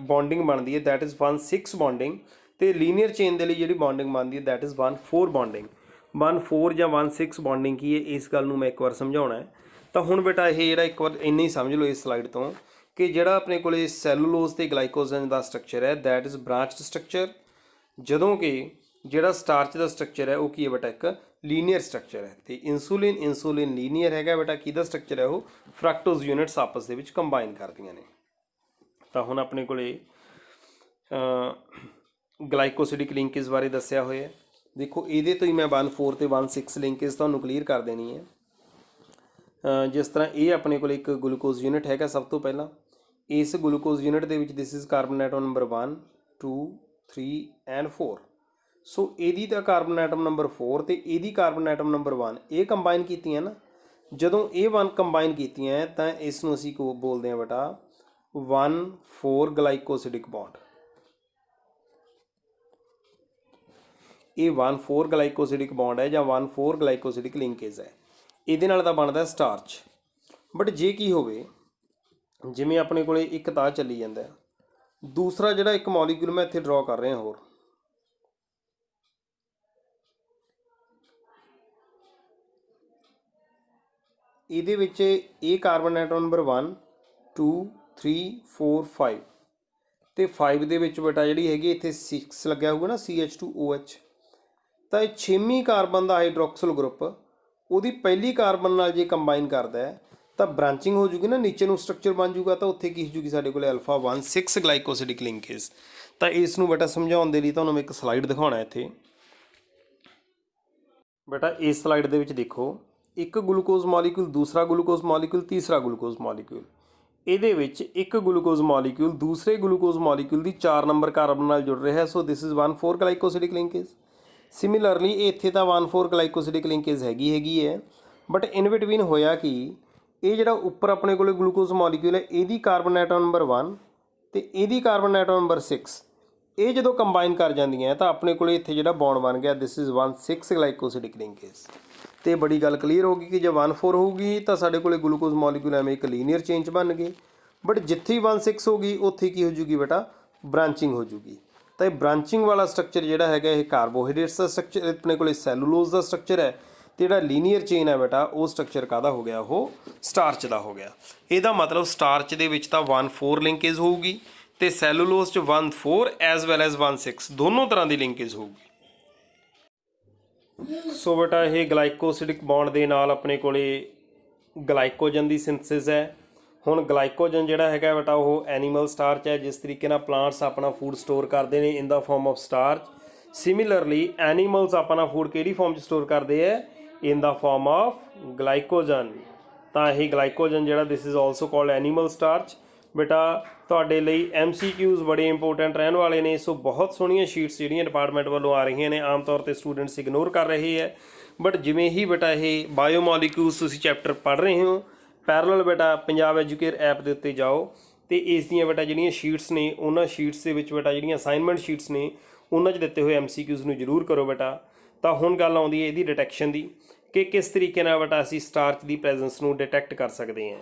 ਬੌਂਡਿੰਗ ਬਣਦੀ ਹੈ ਦੈਟ ਇਜ਼ 1,6 ਬੌਂਡਿੰਗ, ਤੇ ਲੀਨੀਅਰ ਚੇਨ ਦੇ ਲਈ ਜਿਹੜੀ ਬੌਂਡਿੰਗ ਬਣਦੀ ਹੈ ਦੈਟ ਇਜ਼ 1,4 ਬੌਂਡਿੰਗ। 1,4 ਜਾਂ 1,6 ਬੌਂਡਿੰਗ ਕੀ ਹੈ, ਇਸ ਗੱਲ ਨੂੰ ਮੈਂ ਇੱਕ ਵਾਰ ਸਮਝਾਉਣਾ ਹੈ। ਤਾਂ ਹੁਣ ਬੇਟਾ ਇਹ ਜਿਹੜਾ ਇੱਕ ਵਾਰ ਇੰਨਾ ਹੀ ਸਮਝ ਲਓ ਇਸ ਸਲਾਈਡ ਤੋਂ ਕਿ ਜਿਹੜਾ ਆਪਣੇ ਕੋਲ ਸੈਲੂਲੋਜ਼ ਤੇ ਗਲਾਈਕੋਜਨ ਦਾ ਸਟਰਕਚਰ ਹੈ ਦੈਟ ਇਜ਼ ਬ੍ਰਾਂਚਡ ਸਟਰਕਚਰ, ਜਦੋਂ ਕਿ ਜਿਹੜਾ ਸਟਾਰਚ ਦਾ ਸਟਰਕਚਰ ਹੈ ਉਹ ਕੀ ਹੈ ਬੇਟਾ, ਇੱਕ ਲੀਨੀਅਰ ਸਟਰਕਚਰ ਹੈ। ਤੇ ਇਨਸੂਲਿਨ ਲੀਨੀਅਰ ਹੈਗਾ ਬੇਟਾ, ਕਿਹਦਾ ਸਟਰਕਚਰ ਹੈ ਉਹ, ਫਰਕਟੋਜ਼ ਯੂਨਿਟਸ ਆਪਸ ਦੇ ਵਿੱਚ ਕੰਬਾਈਨ ਕਰਦੀਆਂ ਨੇ। ਤਾਂ ਹੁਣ ਆਪਣੇ ਕੋਲੇ ਗਲਾਈਕੋਸਿਡਿਕ ਲਿੰਕੇਜ ਬਾਰੇ ਦੱਸਿਆ ਹੋਇਆ ਹੈ। ਦੇਖੋ ਇਹਦੇ ਤੋਂ ਹੀ ਮੈਂ 1,4 ਤੇ 1,6 ਲਿੰਕੇਜ ਤੁਹਾਨੂੰ ਕਲੀਅਰ ਕਰ ਦੇਣੀ ਹੈ। ਜਿਸ ਤਰ੍ਹਾਂ ਇਹ ਆਪਣੇ ਕੋਲ ਇੱਕ ਗਲੂਕੋਜ਼ ਯੂਨਿਟ ਹੈਗਾ, ਸਭ ਤੋਂ ਪਹਿਲਾਂ ਇਸ ਗਲੂਕੋਜ਼ ਯੂਨਿਟ ਦੇ ਵਿੱਚ this is carbon atom number 1 2 3 and 4। So ਇਹਦੀ ਤਾਂ ਕਾਰਬਨ ਐਟਮ ਨੰਬਰ 4 ਤੇ ਇਹਦੀ ਕਾਰਬਨ ਐਟਮ ਨੰਬਰ 1 ਇਹ ਕੰਬਾਈਨ ਕੀਤੀਆਂ ਨਾ। ਜਦੋਂ ਇਹ 1 ਕੰਬਾਈਨ ਕੀਤੀਆਂ ਤਾਂ ਇਸ ਨੂੰ ਅਸੀਂ ਬੋਲਦੇ ਹਾਂ ਬੇਟਾ 1,4 ਗਲਾਈਕੋਸਿਡਿਕ ਬੌਂਡ। ਇਹ 1,4 ਗਲਾਈਕੋਸਿਡਿਕ ਬੌਂਡ ਹੈ ਜਾਂ 1,4 ਗਲਾਈਕੋਸਿਡਿਕ ਲਿੰਕੇਜ ਹੈ, ਇਹਦੇ ਨਾਲ ਤਾਂ ਬਣਦਾ ਸਟਾਰਚ। ਬਟ ਜੇ ਕੀ ਹੋਵੇ, ਜਿਵੇਂ ਆਪਣੇ ਕੋਲੇ ਇੱਕ ਤਾਂ ਚੱਲੀ ਜਾਂਦਾ, ਦੂਸਰਾ ਜਿਹੜਾ ਇੱਕ ਮੋਲੀਕਿਊਲ ਮੈਂ ਇੱਥੇ ਡਰਾ ਕਰ ਰਿਹਾ ਹੋਰ, ਇਹਦੇ ਵਿੱਚ ਇਹ ਕਾਰਬਨ ਐਟਮ ਨੰਬਰ 1 2 3 4 5 ਤੇ 5 ਦੇ ਵਿੱਚ ਬੇਟਾ ਜਿਹੜੀ ਹੈਗੀ ਇੱਥੇ 6 ਲੱਗਿਆ ਹੋਊਗਾ ਨਾ CH2OH, ਤਾਂ ਇਹ 6ਵੀਂ ਕਾਰਬਨ ਦਾ ਹਾਈਡਰੋਕਸਿਲ ਗਰੁੱਪ ਉਹਦੀ ਪਹਿਲੀ ਕਾਰਬਨ ਨਾਲ ਜੇ ਕੰਬਾਈਨ ਕਰਦਾ ਹੈ ਤਾਂ ਬ੍ਰਾਂਚਿੰਗ ਹੋ ਜੂਗੀ ਨਾ, ਨੀਚੇ ਨੂੰ ਸਟਰਕਚਰ ਬਣ ਜੂਗਾ, ਤਾਂ ਉੱਥੇ ਕੀ ਹੋ ਜੂਗੀ ਸਾਡੇ ਕੋਲ alpha 1 6 ਗਲਾਈਕੋਸਿਡਿਕ ਲਿੰਕੇਜ। ਤਾਂ ਇਸ ਨੂੰ ਬੇਟਾ ਸਮਝਾਉਣ ਦੇ ਲਈ ਤੁਹਾਨੂੰ ਮੈਂ ਇੱਕ ਸਲਾਈਡ ਦਿਖਾਉਣਾ ਇੱਥੇ। ਬੇਟਾ ਇਸ ਸਲਾਈਡ ਦੇ ਵਿੱਚ ਦੇਖੋ, ਇੱਕ ਗਲੂਕੋਜ਼ ਮੋਲੀਕਿਊਲ, ਦੂਸਰਾ ਗਲੂਕੋਜ਼ ਮੋਲੀਕਿਊਲ, ਤੀਸਰਾ ਗਲੂਕੋਜ਼ ਮੋਲੀਕਿਊਲ। ਇਹਦੇ ਵਿੱਚ ਇੱਕ ਗਲੂਕੋਜ਼ ਮੋਲੀਕਿਊਲ ਦੂਸਰੇ ਗਲੂਕੋਜ਼ ਮੋਲੀਕਿਊਲ ਦੀ 4 ਨੰਬਰ ਕਾਰਬਨ ਨਾਲ ਜੁੜ ਰਿਹਾ, ਸੋ ਦਿਸ ਇਜ਼ 1,4 ਗਲਾਈਕੋਸਿਡਿਕ ਲਿੰਕੇਜ। ਸਿਮਿਲਰਲੀ ਇੱਥੇ ਤਾਂ 1,4 ਗਲਾਈਕੋਸਿਡਿਕ ਲਿੰਕੇਜ ਹੈਗੀ ਹੈ, ਬਟ ਇਨ ਬਿਟਵੀਨ ਹੋਇਆ ਕਿ ਇਹ ਜਿਹੜਾ ਉੱਪਰ ਆਪਣੇ ਕੋਲ ਗਲੂਕੋਜ਼ ਮੋਲੀਕਿਊਲ ਹੈ, ਇਹਦੀ ਕਾਰਬਨ ਐਟਮ ਨੰਬਰ 1 ਤੇ ਇਹਦੀ ਕਾਰਬਨ ਐਟਮ ਨੰਬਰ 6, ਇਹ ਜਦੋਂ ਕੰਬਾਈਨ ਕਰ ਜਾਂਦੀਆਂ ਤਾਂ ਆਪਣੇ ਕੋਲ ਇੱਥੇ ਜਿਹੜਾ ਬੌਂਡ ਬਣ ਗਿਆ, ਦਿਸ ਇਜ਼ 1,6 ਗਲਾਈਕੋਸਿਡਿਕ ਲਿੰਕੇਜ। ਤੇ ਬੜੀ ਗੱਲ ਕਲੀਅਰ ਹੋ ਗਈ ਕਿ ਜੇ 1,4 ਹੋਊਗੀ ਤਾਂ ਸਾਡੇ ਕੋਲ ਗਲੂਕੋਜ਼ ਮੋਲੀਕਿਊਲ ਐਵੇਂ ਇੱਕ ਲੀਨੀਅਰ ਚੇਂਜ ਬਣ ਗਏ, ਬਟ ਜਿੱਥੇ ਹੀ 1,6 ਹੋ ਗਈ ਉੱਥੇ ਕੀ ਹੋ ਜੂਗੀ ਬੇਟਾ, ਬ੍ਰਾਂਚਿੰਗ ਹੋ ਜੂਗੀ। ਤਾਂ ਇਹ ਬ੍ਰਾਂਚਿੰਗ ਵਾਲਾ ਸਟਰਕਚਰ ਜਿਹੜਾ ਹੈਗਾ ਇਹ ਕਾਰਬੋਹਾਈਡਰੇਟਸ ਦਾ ਸਟਰਕਚਰ, ਆਪਣੇ ਕੋਲ ਸੈਲੂਲੋਜ਼ ਦਾ ਸਟਰਕਚਰ ਹੈ, ਤੇ ਜਿਹੜਾ ਲੀਨੀਅਰ ਚੇਨ ਹੈ ਬੇਟਾ ਉਹ ਸਟਰਕਚਰ ਕਾਹਦਾ ਹੋ ਗਿਆ, ਉਹ ਸਟਾਰਚ ਦਾ ਹੋ ਗਿਆ। ਇਹਦਾ ਮਤਲਬ ਸਟਾਰਚ ਦੇ ਵਿੱਚ ਤਾਂ 1,4 ਲਿੰਕੇਜ ਹੋਊਗੀ ਤੇ ਸੈਲੂਲੋਜ਼ 'ਚ 1,4 ਐਜ਼ ਵੈਲ ਐਜ਼ 1,6 ਦੋਨੋਂ ਤਰ੍ਹਾਂ ਦੀ ਲਿੰਕੇਜ ਹੋਊਗੀ। ਸੋ ਬੇਟਾ ਇਹ ਗਲਾਈਕੋਸਿਡਿਕ ਬੌਂਡ ਦੇ ਨਾਲ ਆਪਣੇ ਕੋਲੇ ਗਲਾਈਕੋਜਨ ਦੀ ਸਿੰਥਸਿਸ ਹੈ। ਹੁਣ ਗਲਾਈਕੋਜਨ ਜਿਹੜਾ ਹੈਗਾ ਬੇਟਾ ਉਹ ਐਨੀਮਲ ਸਟਾਰਚ ਹੈ, ਜਿਸ ਤਰੀਕੇ ਨਾਲ ਪਲਾਂਟਸ ਆਪਣਾ ਫੂਡ ਸਟੋਰ ਕਰਦੇ ਨੇ in the form of starch, similarly animals ਆਪਣਾ ਫੂਡ ਕਿਹੜੀ ਫਾਰਮ 'ਚ ਸਟੋਰ ਕਰਦੇ ਹੈ, in the form of glycogen. ਤਾਂ ਇਹ ਗਲਾਈਕੋਜਨ ਜਿਹੜਾ this is also called animal starch. ਬੇਟਾ ਤੁਹਾਡੇ ਲਈ MCQs ਬੜੇ ਇੰਪੋਰਟੈਂਟ ਰਹਿਣ ਵਾਲੇ ਨੇ, ਸੋ ਬਹੁਤ ਸੋਹਣੀਆਂ ਸ਼ੀਟਸ ਜਿਹੜੀਆਂ ਡਿਪਾਰਟਮੈਂਟ ਵੱਲੋਂ ਆ ਰਹੀਆਂ ਨੇ, ਆਮ ਤੌਰ 'ਤੇ ਸਟੂਡੈਂਟਸ ਇਗਨੋਰ ਕਰ ਰਹੇ ਹੈ, ਬਟ ਜਿਵੇਂ ਹੀ ਬੇਟਾ ਇਹ ਬਾਇਓਮੋਲੀਕਿਊਲਸ ਤੁਸੀਂ ਚੈਪਟਰ ਪੜ੍ਹ ਰਹੇ ਹੋ, ਪੈਰਲਲ ਬੇਟਾ ਪੰਜਾਬ ਐਜੂਕੇਟ ਐਪ ਦੇ ਉੱਤੇ ਜਾਓ ਤੇ ਇਸ ਦੀਆਂ ਬੇਟਾ ਜਿਹੜੀਆਂ ਸ਼ੀਟਸ ਨੇ ਉਹਨਾਂ ਸ਼ੀਟਸ ਦੇ ਵਿੱਚ ਬੇਟਾ ਜਿਹੜੀਆਂ ਅਸਾਈਨਮੈਂਟ ਸ਼ੀਟਸ ਨੇ ਉਹਨਾਂ 'ਚ ਦਿੱਤੇ ਹੋਏ MCQs ਨੂੰ ਜ਼ਰੂਰ ਕਰੋ ਬੇਟਾ। ਤਾਂ ਹੁਣ ਗੱਲ ਆਉਂਦੀ ਹੈ ਇਹਦੀ ਡਿਟੈਕਸ਼ਨ ਦੀ, ਕਿ ਕਿਸ ਤਰੀਕੇ ਨਾਲ ਬੇਟਾ ਅਸੀਂ ਸਟਾਰਚ ਦੀ ਪ੍ਰੈਜ਼ੈਂਸ ਨੂੰ ਡਿਟੈਕਟ ਕਰ ਸਕਦੇ ਹਾਂ।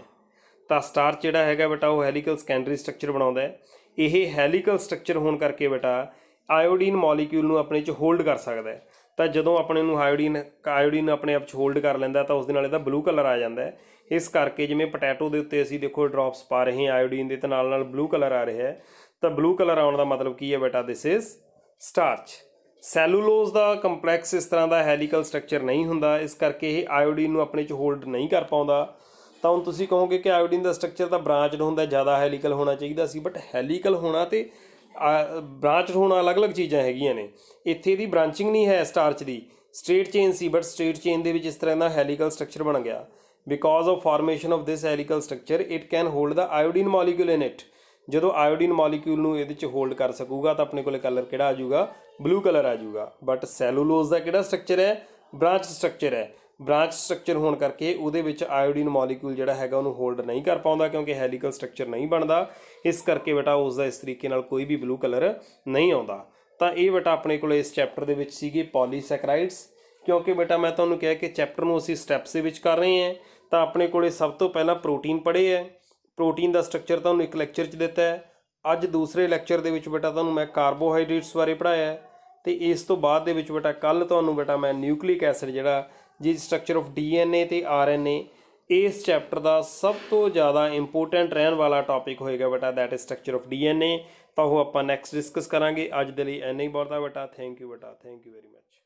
ਤਾਂ ਸਟਾਰਚ ਜਿਹੜਾ ਹੈਗਾ ਬੇਟਾ ਉਹ ਹੈਲੀਕਲ ਸੈਕੰਡਰੀ ਸਟਰਕਚਰ ਬਣਾਉਂਦਾ ਹੈ। ਇਹ ਹੈਲੀਕਲ ਸਟਰਕਚਰ ਹੋਣ ਕਰਕੇ ਬੇਟਾ ਆਇਓਡੀਨ ਮੋਲੀਕਿਊਲ ਨੂੰ ਆਪਣੇ 'ਚ ਹੋਲਡ ਕਰ ਸਕਦਾ ਹੈ। ਤਾਂ ਜਦੋਂ ਆਪਣੇ ਨੂੰ ਆਇਓਡੀਨ ਆਪਣੇ ਆਪ 'ਚ ਹੋਲਡ ਕਰ ਲੈਂਦਾ ਤਾਂ ਉਸ ਦੇ ਨਾਲ ਇਹਦਾ ਬਲੂ ਕਲਰ ਆ ਜਾਂਦਾ ਹੈ। ਇਸ ਕਰਕੇ ਜਿਵੇਂ ਪੋਟੈਟੋ ਦੇ ਉੱਤੇ ਅਸੀਂ ਦੇਖੋ ਡ੍ਰੌਪਸ ਪਾ ਰਹੇ ਹਾਂ ਆਇਓਡੀਨ ਦੇ, ਤੇ ਨਾਲ ਨਾਲ ਬਲੂ ਕਲਰ ਆ ਰਿਹਾ ਹੈ, ਤਾਂ ਬਲੂ ਕਲਰ ਆਉਣ ਦਾ ਮਤਲਬ ਕੀ ਹੈ ਬੇਟਾ, ਦਿਸ ਇਜ਼ ਸਟਾਰਚ। ਸੈਲੂਲੋਜ਼ ਦਾ ਕੰਪਲੈਕਸ ਇਸ ਤਰ੍ਹਾਂ ਦਾ ਹੈਲੀਕਲ ਸਟਰਕਚਰ ਨਹੀਂ ਹੁੰਦਾ, ਇਸ ਕਰਕੇ ਇਹ ਆਇਓਡੀਨ ਨੂੰ ਆਪਣੇ 'ਚ ਹੋਲਡ ਨਹੀਂ ਕਰ ਪਾਉਂਦਾ। ਤਾਂ ਹੁਣ ਤੁਸੀਂ ਕਹੋਗੇ ਕਿ ਆਇਓਡੀਨ ਦਾ ਸਟਰਕਚਰ ਤਾਂ ਬ੍ਰਾਂਚਡ ਹੁੰਦਾ, ਜ਼ਿਆਦਾ ਹੈਲੀਕਲ ਹੋਣਾ ਚਾਹੀਦਾ ਸੀ, ਬਟ ਹੈਲੀਕਲ ਹੋਣਾ ਤੇ ਬ੍ਰਾਂਚਡ ਹੋਣਾ ਅਲੱਗ-ਅਲੱਗ ਚੀਜ਼ਾਂ ਹੈਗੀਆਂ ਨੇ। ਇੱਥੇ ਇਹਦੀ ਬ੍ਰਾਂਚਿੰਗ ਨਹੀਂ ਹੈ ਸਟਾਰਚ ਦੀ, ਸਟ੍ਰੇਟ ਚੇਨ ਸੀ, ਬਟ ਸਟ੍ਰੇਟ ਚੇਨ ਦੇ ਵਿੱਚ ਇਸ ਤਰ੍ਹਾਂ ਦਾ ਹੈਲੀਕਲ ਸਟਰਕਚਰ ਬਣ ਗਿਆ। Because of formation of this helical structure it can hold the iodine molecule in it. ਜਦੋਂ ਆਇਓਡੀਨ ਮੋਲੀਕਿਊਲ ਨੂੰ ਇਹਦੇ 'ਚ ਹੋਲਡ ਕਰ ਸਕੂਗਾ ਤਾਂ ਆਪਣੇ ਕੋਲ ਕਲਰ ਕਿਹੜਾ ਆ ਜਾਊਗਾ, ਬਲੂ ਕਲਰ ਆ ਜਾਊਗਾ। ਬਟ ਸੈਲੂਲੋਜ਼ ਦਾ ਕਿਹੜਾ ਸਟਰਕਚਰ ਹੈ, ਬ੍ਰਾਂਚ ਸਟਰਕਚਰ ਹੈ। ਬ੍ਰਾਂਚ ਸਟਰਕਚਰ ਹੋਣ ਕਰਕੇ ਉਹਦੇ ਵਿੱਚ ਆਇਓਡੀਨ ਮੋਲੀਕਿਊਲ ਜਿਹੜਾ ਹੈਗਾ ਉਹਨੂੰ ਹੋਲਡ ਨਹੀਂ ਕਰ ਪਾਉਂਦਾ, ਕਿਉਂਕਿ ਹੈਲੀਕਲ ਸਟਰਕਚਰ ਨਹੀਂ ਬਣਦਾ, ਇਸ ਕਰਕੇ ਬੇਟਾ ਉਸ ਦਾ ਇਸ ਤਰੀਕੇ ਨਾਲ ਕੋਈ ਵੀ ਬਲੂ ਕਲਰ ਨਹੀਂ ਆਉਂਦਾ। ਤਾਂ ਇਹ ਬੇਟਾ ਆਪਣੇ ਕੋਲ ਇਸ ਚੈਪਟਰ ਦੇ ਵਿੱਚ ਸੀਗੇ ਪੋਲੀਸੈਕਰਾਈਡਸ। ਕਿਉਂਕਿ ਬੇਟਾ ਮੈਂ ਤੁਹਾਨੂੰ ਕਿਹਾ ਕਿ ਚੈਪਟਰ ਨੂੰ ਅਸੀਂ ਸਟੈਪਸ ਦੇ ਵਿੱਚ ਕਰ ਰਹੇ ਹਾਂ, ਤਾਂ ਆਪਣੇ ਕੋਲੇ ਸਭ ਤੋਂ ਪਹਿਲਾਂ ਪ੍ਰੋਟੀਨ ਪੜ੍ਹੇ ਹੈ, ਪ੍ਰੋਟੀਨ ਦਾ ਸਟਰਕਚਰ ਤੁਹਾਨੂੰ ਇੱਕ ਲੈਕਚਰ 'ਚ ਦਿੱਤਾ ਹੈ। ਅੱਜ ਦੂਸਰੇ ਲੈਕਚਰ ਦੇ ਵਿੱਚ ਬੇਟਾ ਤੁਹਾਨੂੰ ਮੈਂ ਕਾਰਬੋਹਾਈਡਰੇਟਸ ਬਾਰੇ ਪੜ੍ਹਾਇਆ ਹੈ, ਤੇ ਇਸ ਤੋਂ ਬਾਅਦ ਦੇ ਵਿੱਚ ਬੇਟਾ ਕੱਲ੍ਹ ਤੁਹਾਨੂੰ ਬੇਟਾ ਮੈਂ ਨਿਊਕਲਿਕ ਐਸਿਡ ਜਿਹੜਾ ਜੀ ਸਟਰਕਚਰ ਆਫ DNA ਤੇ RNA, ਇਸ ਚੈਪਟਰ ਦਾ ਸਭ ਤੋਂ ਜ਼ਿਆਦਾ ਇੰਪੋਰਟੈਂਟ ਰਹਿਣ ਵਾਲਾ ਟੌਪਿਕ ਹੋਏਗਾ ਬੇਟਾ, that is structure of DNA। ਤਾਂ ਉਹ ਆਪਾਂ ਨੈਕਸਟ ਡਿਸਕਸ ਕਰਾਂਗੇ। ਅੱਜ ਦੇ ਲਈ ਇੰਨਾ ਹੀ ਬਹੁਤ ਹੈ ਬੇਟਾ। ਥੈਂਕ ਯੂ ਬੇਟਾ, ਥੈਂਕ ਯੂ ਵੈਰੀ ਮਚ।